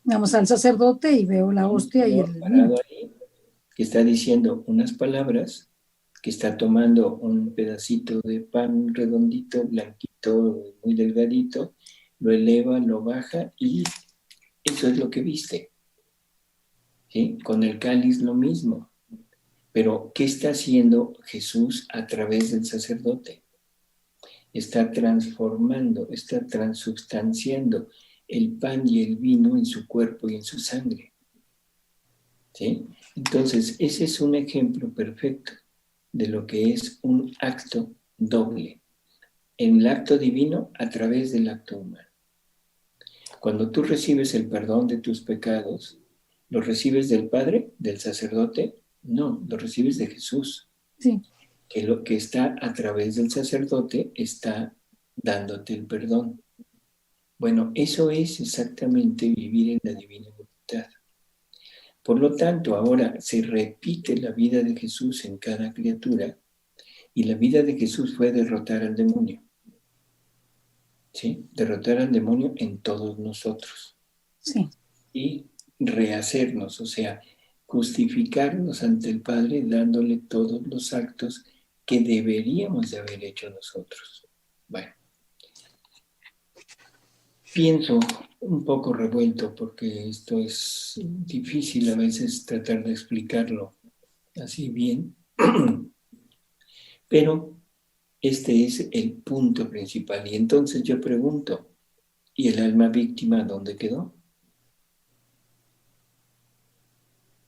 Speaker 1: Vamos al sacerdote y veo la hostia y el vino.
Speaker 2: Parado ahí, que está diciendo unas palabras, que está tomando un pedacito de pan redondito, blanquito, muy delgadito, lo eleva, lo baja y eso es lo que viste. ¿Sí? Con el cáliz lo mismo. Pero, ¿qué está haciendo Jesús a través del sacerdote? Está transformando, está transubstanciando el pan y el vino en su cuerpo y en su sangre. ¿Sí? Entonces, ese es un ejemplo perfecto de lo que es un acto doble. En el acto divino a través del acto humano. Cuando tú recibes el perdón de tus pecados, ¿lo recibes del Padre, del sacerdote? No, lo recibes de Jesús.
Speaker 1: Sí.
Speaker 2: Que lo que está a través del sacerdote está dándote el perdón. Bueno, eso es exactamente vivir en la divina voluntad. Por lo tanto, ahora se repite la vida de Jesús en cada criatura y la vida de Jesús fue derrotar al demonio. ¿Sí? Derrotar al demonio en todos nosotros.
Speaker 1: Sí.
Speaker 2: Y rehacernos, o sea, justificarnos ante el Padre dándole todos los actos que deberíamos de haber hecho nosotros. Bueno, pienso un poco revuelto porque esto es difícil a veces tratar de explicarlo así bien, pero este es el punto principal. Y entonces yo pregunto, ¿y el alma víctima dónde quedó?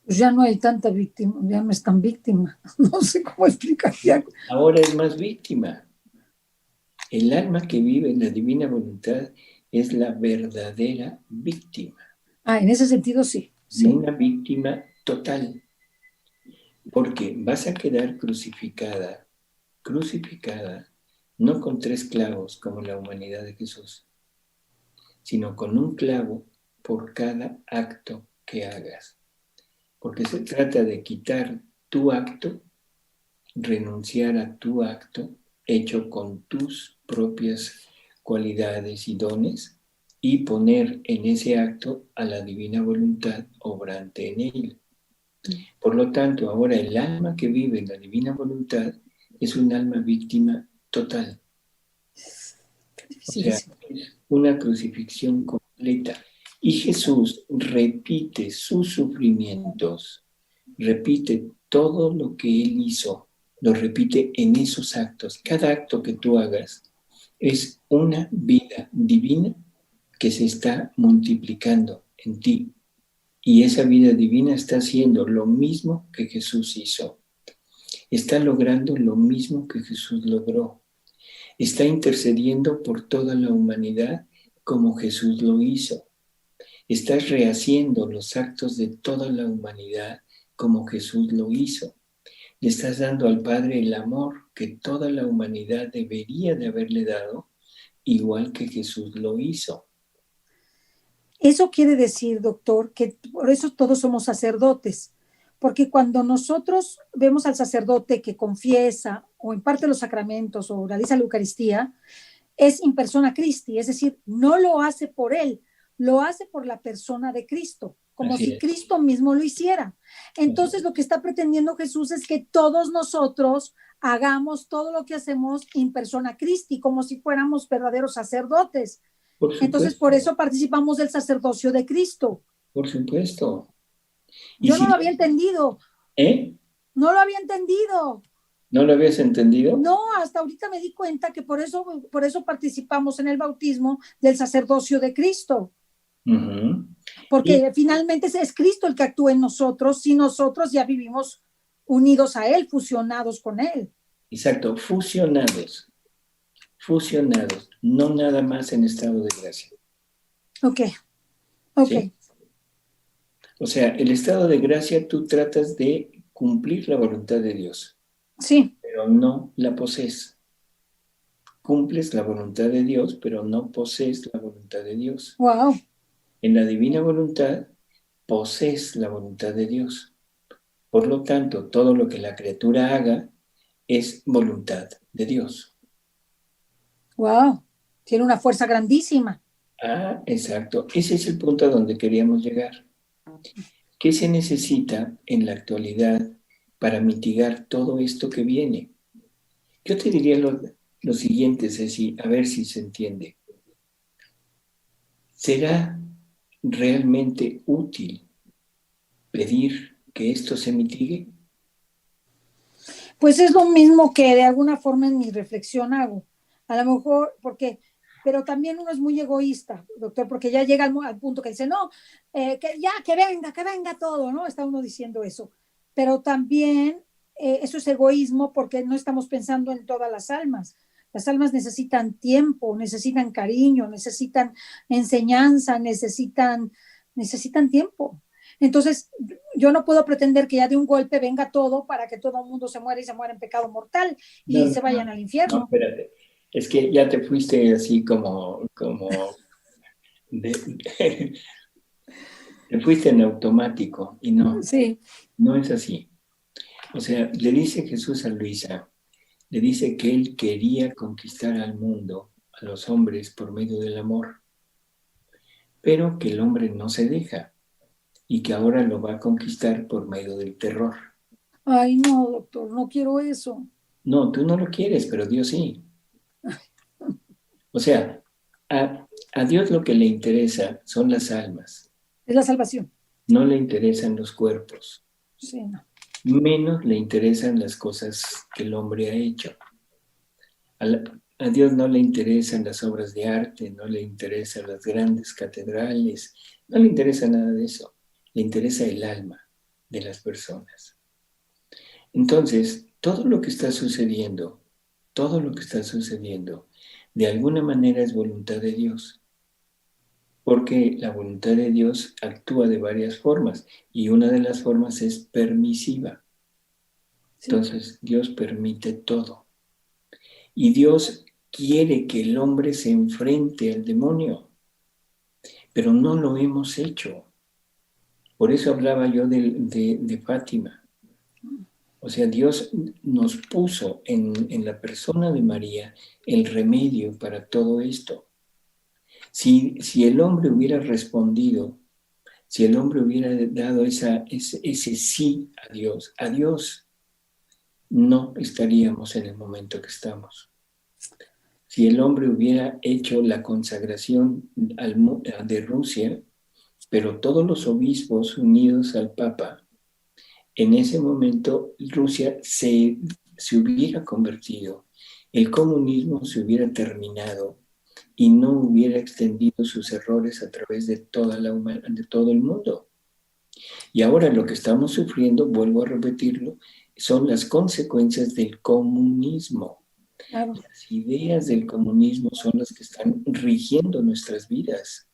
Speaker 1: Pues ya no hay tanta víctima, ya no es tan víctima. No sé cómo explicar ya.
Speaker 2: Ahora es más víctima. El alma que vive en la divina voluntad es la verdadera víctima.
Speaker 1: Ah, en ese sentido sí. Sí.
Speaker 2: Una víctima total. Porque vas a quedar crucificada, no con 3 clavos como la humanidad de Jesús, sino con un clavo por cada acto que hagas. Porque se trata de quitar tu acto, renunciar a tu acto, hecho con tus propias cualidades y dones, y poner en ese acto a la divina voluntad obrante en él. Por lo tanto, ahora el alma que vive en la divina voluntad es un alma víctima total. O sea, es una crucifixión completa. Y Jesús repite sus sufrimientos, repite todo lo que Él hizo, lo repite en esos actos. Cada acto que tú hagas es una vida divina que se está multiplicando en ti. Y esa vida divina está haciendo lo mismo que Jesús hizo. Está logrando lo mismo que Jesús logró. Está intercediendo por toda la humanidad como Jesús lo hizo. Estás rehaciendo los actos de toda la humanidad como Jesús lo hizo. Le estás dando al Padre el amor que toda la humanidad debería de haberle dado, igual que Jesús lo hizo.
Speaker 1: Eso quiere decir, doctor, que por eso todos somos sacerdotes, porque cuando nosotros vemos al sacerdote que confiesa o imparte los sacramentos o realiza la Eucaristía, es in persona Christi, es decir, no lo hace por él, lo hace por la persona de Cristo, como
Speaker 2: Así
Speaker 1: si
Speaker 2: es.
Speaker 1: Cristo mismo lo hiciera. Entonces, lo que está pretendiendo Jesús es que todos nosotros hagamos todo lo que hacemos in persona Christi, como si fuéramos verdaderos sacerdotes.
Speaker 2: Por
Speaker 1: Entonces, por
Speaker 2: supuesto,
Speaker 1: eso participamos del sacerdocio de Cristo.
Speaker 2: por supuesto. Y
Speaker 1: Yo no
Speaker 2: si,
Speaker 1: lo había entendido,
Speaker 2: ¿eh?
Speaker 1: no lo había entendido.
Speaker 2: ¿No lo habías entendido?
Speaker 1: No, hasta ahorita me di cuenta que por eso participamos en el bautismo del sacerdocio de Cristo,
Speaker 2: Uh-huh. Y
Speaker 1: porque finalmente es Cristo el que actúa en nosotros si nosotros ya vivimos unidos a Él, fusionados con Él.
Speaker 2: exacto, fusionados, no nada más en estado de gracia.
Speaker 1: Ok, ok.
Speaker 2: ¿Sí? O sea, el estado de gracia tú tratas de cumplir la voluntad de Dios,
Speaker 1: Sí.
Speaker 2: pero no la posees. Cumples la voluntad de Dios, pero no posees la voluntad de Dios.
Speaker 1: Wow.
Speaker 2: En la divina voluntad, posees la voluntad de Dios. Por lo tanto, todo lo que la criatura haga es voluntad de Dios.
Speaker 1: Wow. Tiene una fuerza grandísima.
Speaker 2: Ah, exacto. Ese es el punto a donde queríamos llegar. ¿Qué se necesita en la actualidad para mitigar todo esto que viene? Yo te diría lo siguiente, Ceci, a ver si se entiende. ¿Será realmente útil pedir que esto se mitigue?
Speaker 1: Pues es lo mismo que de alguna forma en mi reflexión hago. A lo mejor, porque, pero también uno es muy egoísta, doctor, porque ya llega al punto que dice, no, que ya, que venga todo, ¿no? Está uno diciendo eso. Pero también eso es egoísmo porque no estamos pensando en todas las almas. Las almas necesitan tiempo, necesitan cariño, necesitan enseñanza, necesitan tiempo. Entonces, yo no puedo pretender que ya de un golpe venga todo para que todo el mundo se muera y se muera en pecado mortal
Speaker 2: No,
Speaker 1: y
Speaker 2: no,
Speaker 1: se vayan
Speaker 2: no,
Speaker 1: al
Speaker 2: no,
Speaker 1: infierno.
Speaker 2: espérate. Es que ya te fuiste así de, te fuiste en automático y no,
Speaker 1: Sí.
Speaker 2: no es así. O sea, le dice Jesús a Luisa, le dice que él quería conquistar al mundo, a los hombres por medio del amor, pero que el hombre no se deja y que ahora lo va a conquistar por medio del terror.
Speaker 1: Ay, no, doctor, no quiero eso.
Speaker 2: No, tú no lo quieres, pero Dios sí. O sea, a Dios lo que le interesa son las almas,
Speaker 1: Es la salvación.
Speaker 2: no le interesan los cuerpos,
Speaker 1: Sí, no.
Speaker 2: menos le interesan las cosas que el hombre ha hecho. A Dios no le interesan las obras de arte, no le interesan las grandes catedrales, no le interesa nada de eso, le interesa el alma de las personas. Entonces, todo lo que está sucediendo, de alguna manera es voluntad de Dios, porque la voluntad de Dios actúa de varias formas y una de las formas es permisiva.
Speaker 1: Sí.
Speaker 2: Entonces, Dios permite todo. Y Dios quiere que el hombre se enfrente al demonio, pero no lo hemos hecho. Por eso hablaba yo de Fátima. O sea, Dios nos puso en la persona de María el remedio para todo esto. Si el hombre hubiera respondido, si el hombre hubiera dado ese sí a Dios, no estaríamos en el momento que estamos. Si el hombre hubiera hecho la consagración de Rusia, pero todos los obispos unidos al Papa, en ese momento Rusia se hubiera convertido, el comunismo se hubiera terminado y no hubiera extendido sus errores a través de todo el mundo. Y ahora lo que estamos sufriendo, vuelvo a repetirlo, son las consecuencias del comunismo.
Speaker 1: Claro.
Speaker 2: Las ideas del comunismo son las que están rigiendo nuestras vidas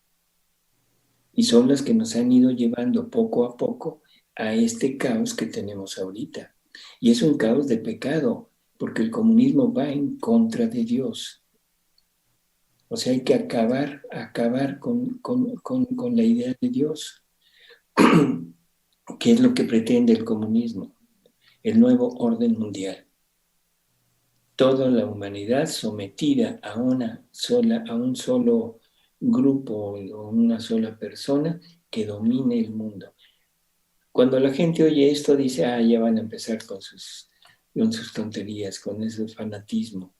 Speaker 2: y son las que nos han ido llevando poco a poco a este caos que tenemos ahorita. Y es un caos de pecado, porque el comunismo va en contra de Dios. O sea, hay que acabar con la idea de Dios. ¿Qué es lo que pretende el comunismo? El nuevo orden mundial. Toda la humanidad sometida a un solo grupo o una sola persona que domine el mundo. Cuando la gente oye esto, dice, ya van a empezar con sus tonterías, con ese fanatismo.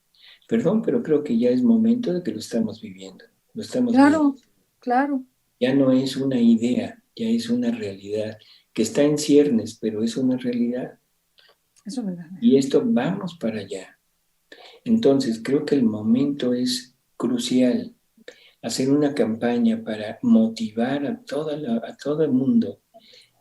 Speaker 2: Perdón, pero creo que ya es momento de que lo estamos viviendo. Lo estamos viendo.
Speaker 1: Claro, claro.
Speaker 2: Ya no es una idea, ya es una realidad que está en ciernes, pero es una realidad.
Speaker 1: Eso es verdad.
Speaker 2: Y esto vamos para allá. Entonces, creo que el momento es crucial. Hacer una campaña para motivar a todo el mundo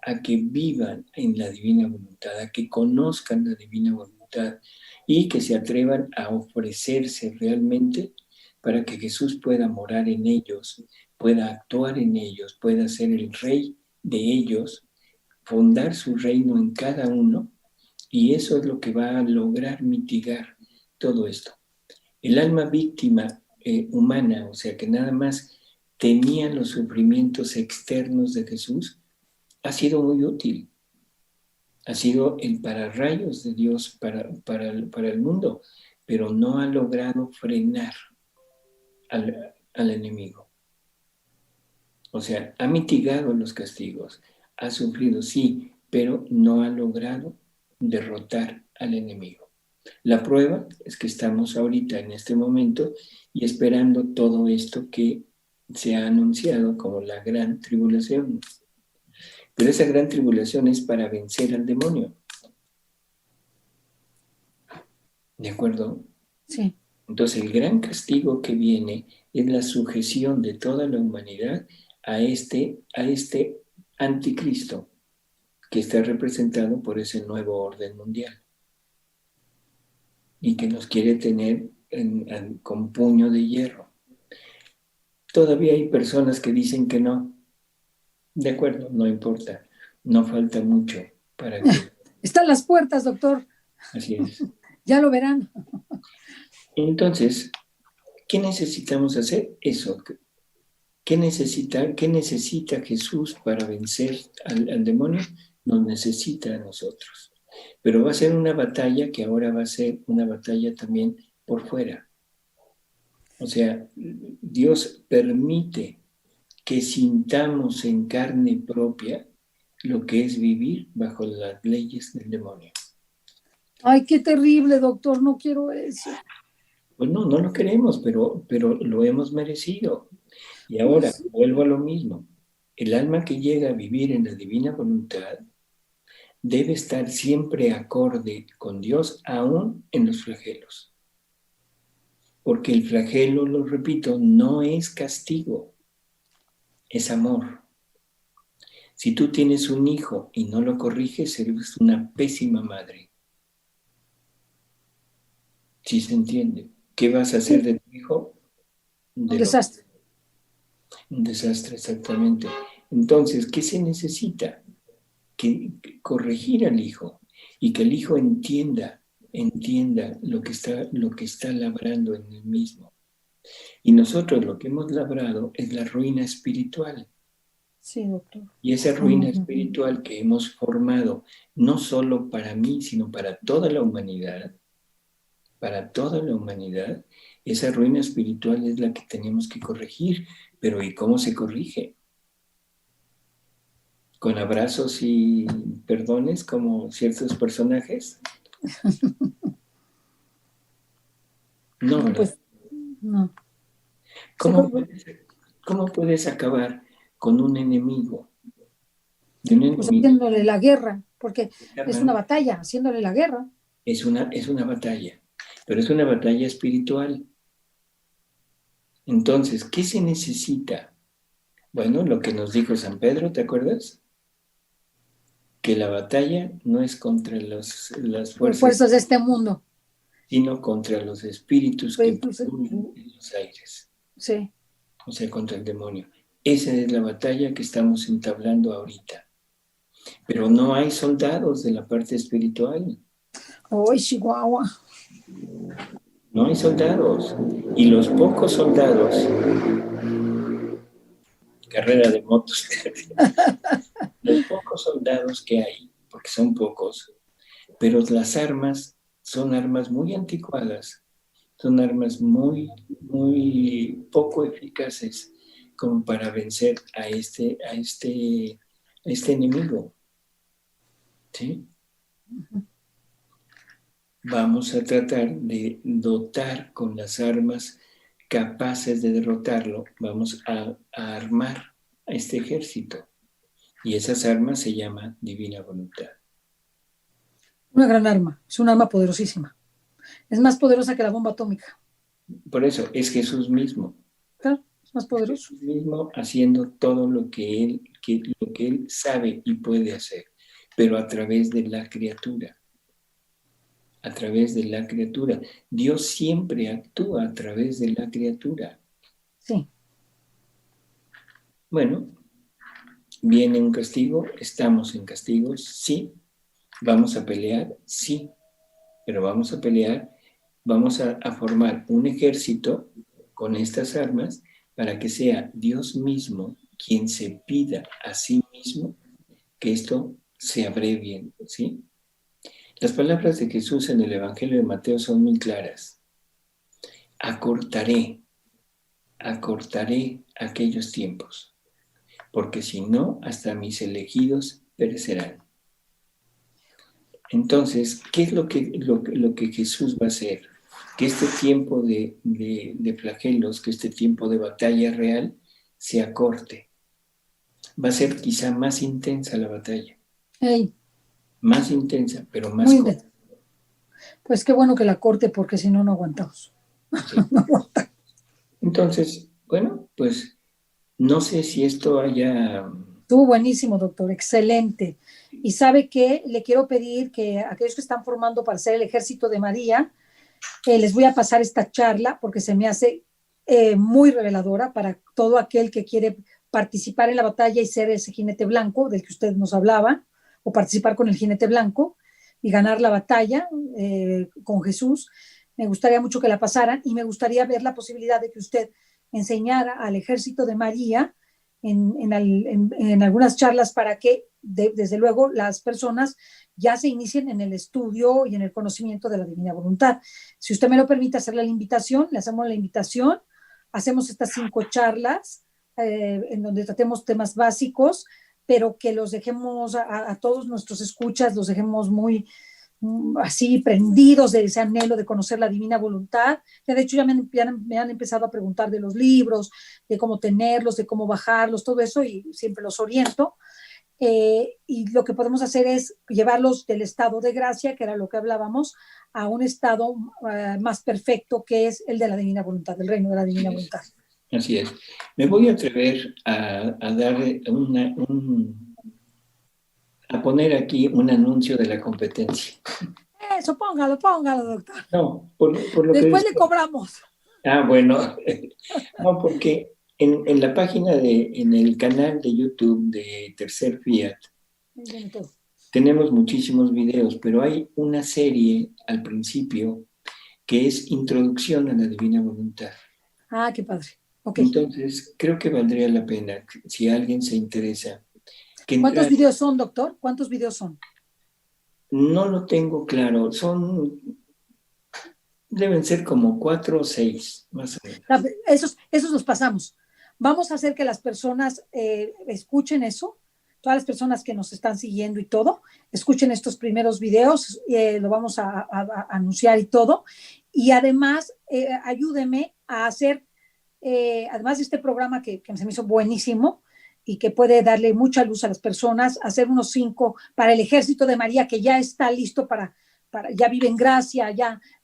Speaker 2: a que vivan en la divina voluntad, a que conozcan la divina voluntad y que se atrevan a ofrecerse realmente para que Jesús pueda morar en ellos, pueda actuar en ellos, pueda ser el rey de ellos, fundar su reino en cada uno, y eso es lo que va a lograr mitigar todo esto. El alma víctima humana, o sea, que nada más tenía los sufrimientos externos de Jesús, ha sido muy útil. Ha sido el pararrayos de Dios para el mundo, pero no ha logrado frenar al enemigo. O sea, ha mitigado los castigos, ha sufrido, sí, pero no ha logrado derrotar al enemigo. La prueba es que estamos ahorita en este momento y esperando todo esto que se ha anunciado como la gran tribulación. Pero esa gran tribulación es para vencer al demonio. ¿De acuerdo?
Speaker 1: Sí.
Speaker 2: Entonces el gran castigo que viene es la sujeción de toda la humanidad a este anticristo que está representado por ese nuevo orden mundial y que nos quiere tener con puño de hierro. Todavía hay personas que dicen que no. De acuerdo, no importa. No falta mucho para que...
Speaker 1: Están las puertas, doctor.
Speaker 2: Así es.
Speaker 1: Ya lo verán.
Speaker 2: Entonces, ¿qué necesitamos hacer? Eso. ¿Qué necesita Jesús para vencer al demonio? Nos necesita a nosotros. Pero va a ser una batalla que ahora va a ser una batalla también por fuera. O sea, Dios permite que sintamos en carne propia lo que es vivir bajo las leyes del demonio.
Speaker 1: Ay, qué terrible, doctor. No quiero eso.
Speaker 2: Pues no lo queremos, pero lo hemos merecido. Y ahora vuelvo a lo mismo. El alma que llega a vivir en la divina voluntad debe estar siempre acorde con Dios, aún en los flagelos. Porque el flagelo, lo repito, no es castigo, es amor. Si tú tienes un hijo y no lo corriges, eres una pésima madre. ¿Sí se entiende? ¿Qué vas a hacer de tu hijo?
Speaker 1: Un desastre.
Speaker 2: Un desastre, exactamente. Entonces, ¿qué se necesita? Que corregir al hijo y que el hijo entienda lo que está labrando en él mismo. Y nosotros lo que hemos labrado es la ruina espiritual.
Speaker 1: Sí, doctor.
Speaker 2: Y esa ruina espiritual que hemos formado, no solo para mí, sino para toda la humanidad, esa ruina espiritual es la que tenemos que corregir. Pero ¿y cómo se corrige? ¿Con abrazos y perdones como ciertos personajes? No, ¿verdad?
Speaker 1: Pues no.
Speaker 2: ¿Cómo puedes acabar con un enemigo?
Speaker 1: Pues haciéndole la guerra, porque es una batalla, haciéndole la guerra.
Speaker 2: Es una batalla, pero es una batalla espiritual. Entonces, ¿qué se necesita? Bueno, lo que nos dijo San Pedro, ¿te acuerdas? que la batalla no es contra las
Speaker 1: fuerzas de este mundo,
Speaker 2: sino contra los espíritus que
Speaker 1: pues,
Speaker 2: fluyen en los aires.
Speaker 1: sí.
Speaker 2: O sea, contra el demonio. Esa es la batalla que estamos entablando ahorita. Pero no hay soldados de la parte espiritual.
Speaker 1: ¡Ay, Chihuahua!
Speaker 2: No hay soldados. Y los pocos soldados, carrera de motos, los pocos soldados que hay, porque son pocos, pero las armas son armas muy anticuadas, son armas muy, muy poco eficaces como para vencer a este enemigo. ¿Sí? Vamos a tratar de dotar con las armas capaces de derrotarlo. Vamos a armar a este ejército. Y esas armas se llaman divina voluntad.
Speaker 1: Una gran arma, es un arma poderosísima. Es más poderosa que la bomba atómica.
Speaker 2: Por eso es Jesús mismo.
Speaker 1: Claro, es más poderoso.
Speaker 2: Jesús mismo haciendo todo lo que él sabe y puede hacer, pero a través de la criatura. A través de la criatura. Dios siempre actúa a través de la criatura.
Speaker 1: Sí.
Speaker 2: Bueno, ¿viene un castigo? ¿Estamos en castigos? Sí. ¿Vamos a pelear? Sí. Pero vamos a pelear, vamos a formar un ejército con estas armas para que sea Dios mismo quien se pida a sí mismo que esto se abrevie, ¿sí? Las palabras de Jesús en el Evangelio de Mateo son muy claras. Acortaré aquellos tiempos, porque si no, hasta mis elegidos perecerán. Entonces, ¿qué es lo que Jesús va a hacer? Que este tiempo de flagelos, que este tiempo de batalla real se acorte. Va a ser quizá más intensa la batalla.
Speaker 1: Hey,
Speaker 2: Más intensa, pero más
Speaker 1: muy
Speaker 2: corta.
Speaker 1: Pues qué bueno que la corte, porque si no, no aguantamos.
Speaker 2: Sí.
Speaker 1: No aguantamos.
Speaker 2: Entonces, bueno, pues no sé si esto haya...
Speaker 1: Estuvo buenísimo, doctor, excelente. Y sabe que le quiero pedir que aquellos que están formando para ser el ejército de María, les voy a pasar esta charla porque se me hace muy reveladora para todo aquel que quiere participar en la batalla y ser ese jinete blanco del que usted nos hablaba, o participar con el jinete blanco y ganar la batalla con Jesús. Me gustaría mucho que la pasaran y me gustaría ver la posibilidad de que usted enseñara al ejército de María en algunas charlas para que, desde luego, las personas ya se inicien en el estudio y en el conocimiento de la divina voluntad. Si usted me lo permite hacerle la invitación, le hacemos la invitación, hacemos estas 5 charlas en donde tratemos temas básicos, pero que los dejemos a todos nuestros escuchas, los dejemos muy así prendidos de ese anhelo de conocer la divina voluntad. De hecho, me han empezado a preguntar de los libros, de cómo tenerlos, de cómo bajarlos, todo eso, y siempre los oriento. Y lo que podemos hacer es llevarlos del estado de gracia, que era lo que hablábamos, a un estado más perfecto, que es el de la divina voluntad, del reino de la divina voluntad.
Speaker 2: Así es. Me voy a atrever a dar a poner aquí un anuncio de la competencia.
Speaker 1: Eso, póngalo, doctor.
Speaker 2: No, por lo
Speaker 1: Después
Speaker 2: que
Speaker 1: le cobramos.
Speaker 2: bueno, no, porque en la página en el canal de YouTube de Tercer Fiat, tenemos muchísimos videos, pero hay una serie al principio que es Introducción a la Divina Voluntad.
Speaker 1: Ah, qué padre. Okay.
Speaker 2: Entonces, creo que valdría la pena, si alguien se interesa.
Speaker 1: ¿Cuántos videos son, doctor? ¿Cuántos videos son?
Speaker 2: No lo tengo claro, deben ser como 4 o 6, más o menos.
Speaker 1: Esos los pasamos. Vamos a hacer que las personas escuchen eso, todas las personas que nos están siguiendo y todo, escuchen estos primeros videos, lo vamos a anunciar y todo. Y además, ayúdeme a hacer, además de este programa que se me hizo buenísimo y que puede darle mucha luz a las personas, hacer unos 5 para el Ejército de María, que ya está listo ya vive en gracia,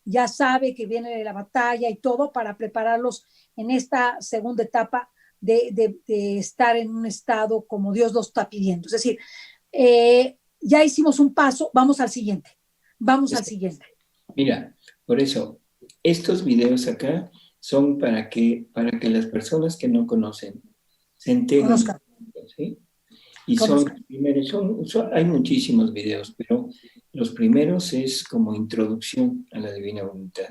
Speaker 1: ya sabe que viene la batalla y todo, para prepararlos en esta segunda etapa de estar en un estado como Dios lo está pidiendo. Es decir, ya hicimos un paso, vamos al siguiente. Vamos al siguiente.
Speaker 2: Mira, por eso, estos videos acá son para que las personas que no conocen se enteren.
Speaker 1: Conozcan.
Speaker 2: ¿Sí? Y son primeros, hay muchísimos videos, pero los primeros es como introducción a la divina voluntad.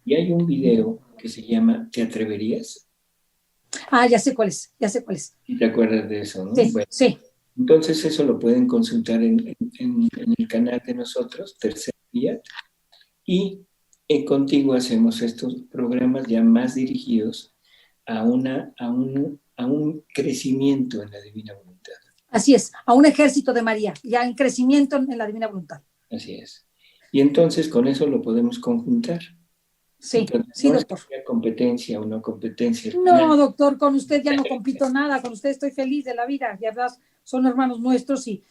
Speaker 2: Y hay un video que se llama ¿Te atreverías?
Speaker 1: Ah, ya sé cuál es, ya sé cuál es.
Speaker 2: ¿Y te acuerdas de eso, no?
Speaker 1: Sí,
Speaker 2: Bueno,
Speaker 1: sí.
Speaker 2: entonces eso lo pueden consultar en el canal de nosotros, Tercer Día, y contigo hacemos estos programas ya más dirigidos a un crecimiento en la divina voluntad.
Speaker 1: Así es, a un ejército de María, ya en crecimiento en la divina voluntad.
Speaker 2: Así es. Y entonces con eso lo podemos conjuntar.
Speaker 1: Sí,
Speaker 2: entonces,
Speaker 1: sí,
Speaker 2: no
Speaker 1: doctor.
Speaker 2: Es competencia o no competencia.
Speaker 1: No, doctor, con usted ya no compito nada, con usted estoy feliz de la vida, ya verdad, son hermanos nuestros y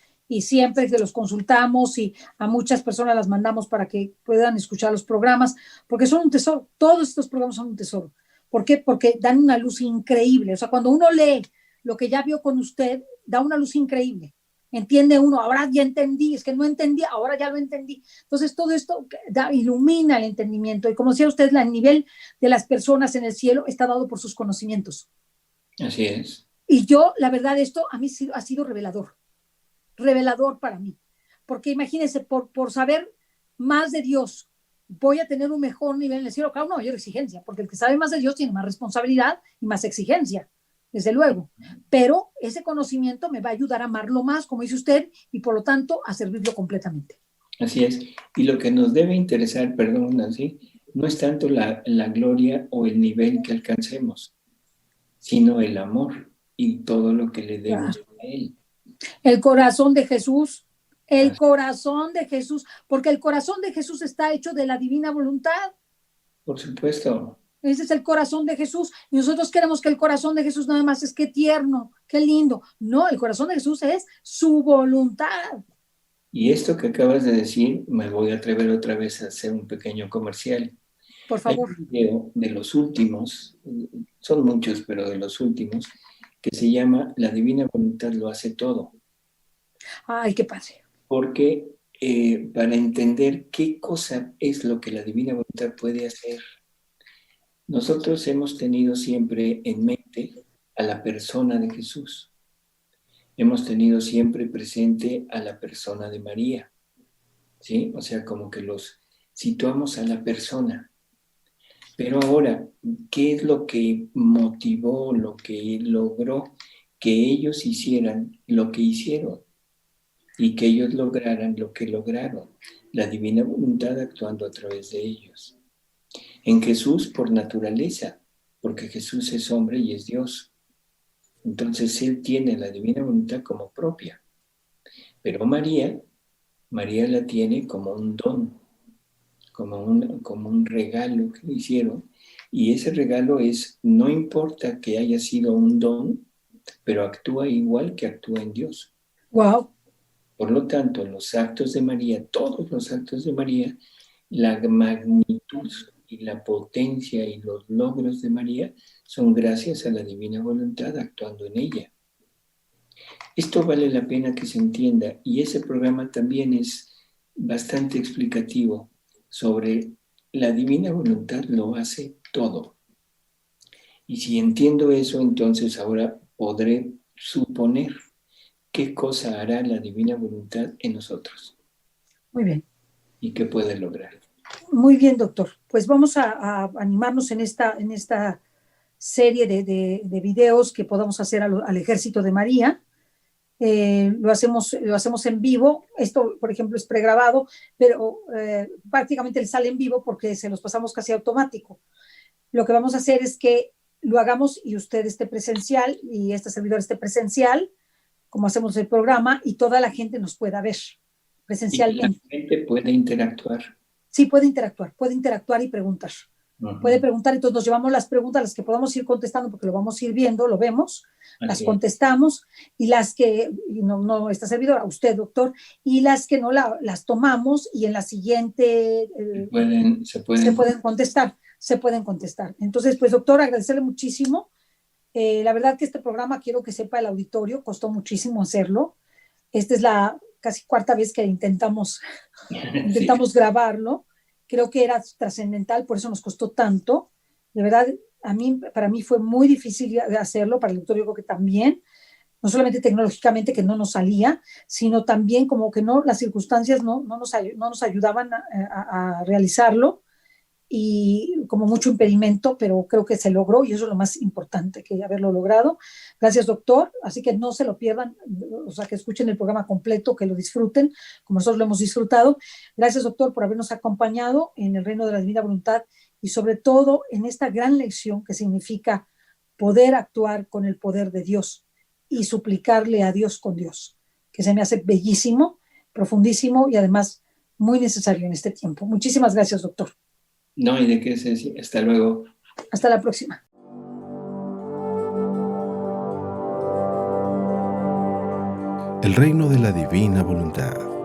Speaker 1: siempre que los consultamos y a muchas personas las mandamos para que puedan escuchar los programas, porque son un tesoro, todos estos programas son un tesoro. ¿Por qué? Porque dan una luz increíble, o sea, cuando uno lee lo que ya vio con usted, da una luz increíble. Entiende uno, ahora ya entendí, es que no entendía, ahora ya lo entendí. Entonces todo esto ilumina el entendimiento y como decía usted, el nivel de las personas en el cielo está dado por sus conocimientos.
Speaker 2: Así es.
Speaker 1: Y yo, la verdad, esto a mí ha sido revelador para mí, porque imagínense, por saber más de Dios, voy a tener un mejor nivel en el cielo, claro, una mayor exigencia, porque el que sabe más de Dios tiene más responsabilidad y más exigencia, desde luego, pero ese conocimiento me va a ayudar a amarlo más, como dice usted, y por lo tanto a servirlo completamente.
Speaker 2: Así es. Y lo que nos debe interesar, perdón, Nancy, no es tanto la gloria o el nivel que alcancemos, sino el amor y todo lo que le demos a Él.
Speaker 1: El corazón de Jesús, el corazón de Jesús, porque el corazón de Jesús está hecho de la divina voluntad.
Speaker 2: Por supuesto.
Speaker 1: Ese es el corazón de Jesús. Y nosotros queremos que el corazón de Jesús nada más es qué tierno, qué lindo. No, el corazón de Jesús es su voluntad.
Speaker 2: Y esto que acabas de decir, me voy a atrever otra vez a hacer un pequeño comercial.
Speaker 1: Por favor.
Speaker 2: Hay un video de los últimos, son muchos, pero de los últimos, que se llama La Divina Voluntad lo hace todo.
Speaker 1: Ay, qué padre.
Speaker 2: Porque para entender qué cosa es lo que la Divina Voluntad puede hacer, nosotros hemos tenido siempre en mente a la persona de Jesús. Hemos tenido siempre presente a la persona de María, ¿sí? O sea, como que los situamos a la persona. Pero ahora, ¿qué es lo que motivó, lo que logró que ellos hicieran lo que hicieron? Y que ellos lograran lo que lograron, la divina voluntad actuando a través de ellos. En Jesús por naturaleza, porque Jesús es hombre y es Dios. Entonces Él tiene la divina voluntad como propia. Pero María la tiene como un don, como un regalo que le hicieron. Y ese regalo es, no importa que haya sido un don, pero actúa igual que actúa en Dios.
Speaker 1: Wow.
Speaker 2: Por lo tanto, los actos de María, todos los actos de María, la magnitud y la potencia y los logros de María son gracias a la divina voluntad actuando en ella. Esto vale la pena que se entienda y ese programa también es bastante explicativo sobre la divina voluntad lo hace todo. Y si entiendo eso, entonces ahora podré suponer qué cosa hará la divina voluntad en nosotros.
Speaker 1: Muy bien.
Speaker 2: ¿Y qué puede lograr?
Speaker 1: Muy bien, doctor. Pues vamos a animarnos en esta serie de videos que podamos hacer al Ejército de María. Lo hacemos en vivo. Esto, por ejemplo, es pregrabado, pero prácticamente sale en vivo porque se los pasamos casi automático. Lo que vamos a hacer es que lo hagamos y usted esté presencial y este servidor esté presencial, como hacemos el programa, y toda la gente nos pueda ver presencialmente.
Speaker 2: Y la gente puede interactuar.
Speaker 1: Sí, puede interactuar y preguntar. Puede preguntar, entonces nos llevamos las preguntas, las que podamos ir contestando, porque lo vamos a ir viendo, lo vemos, las contestamos, y las que no está servidora, usted, doctor, y las que no las tomamos y en la siguiente se pueden contestar. Entonces, pues, doctor, agradecerle muchísimo. La verdad que este programa, quiero que sepa el auditorio, costó muchísimo hacerlo. Esta es la casi cuarta vez que intentamos
Speaker 2: Sí.
Speaker 1: grabarlo. Creo que era trascendental, por eso nos costó tanto. De verdad, para mí fue muy difícil hacerlo, para el doctor yo creo que también, no solamente tecnológicamente que no nos salía, sino también como que no, las circunstancias no nos ayudaban a realizarlo, y como mucho impedimento, pero creo que se logró y eso es lo más importante, que haberlo logrado. Gracias, doctor. Así que no se lo pierdan, o sea, que escuchen el programa completo, que lo disfruten, como nosotros lo hemos disfrutado. Gracias, doctor, por habernos acompañado en el reino de la divina voluntad y sobre todo en esta gran lección que significa poder actuar con el poder de Dios y suplicarle a Dios con Dios, que se me hace bellísimo, profundísimo y además muy necesario en este tiempo. Muchísimas gracias, doctor.
Speaker 2: No hay de qué, Ceci. Hasta luego.
Speaker 1: Hasta la próxima.
Speaker 3: El reino de la divina voluntad.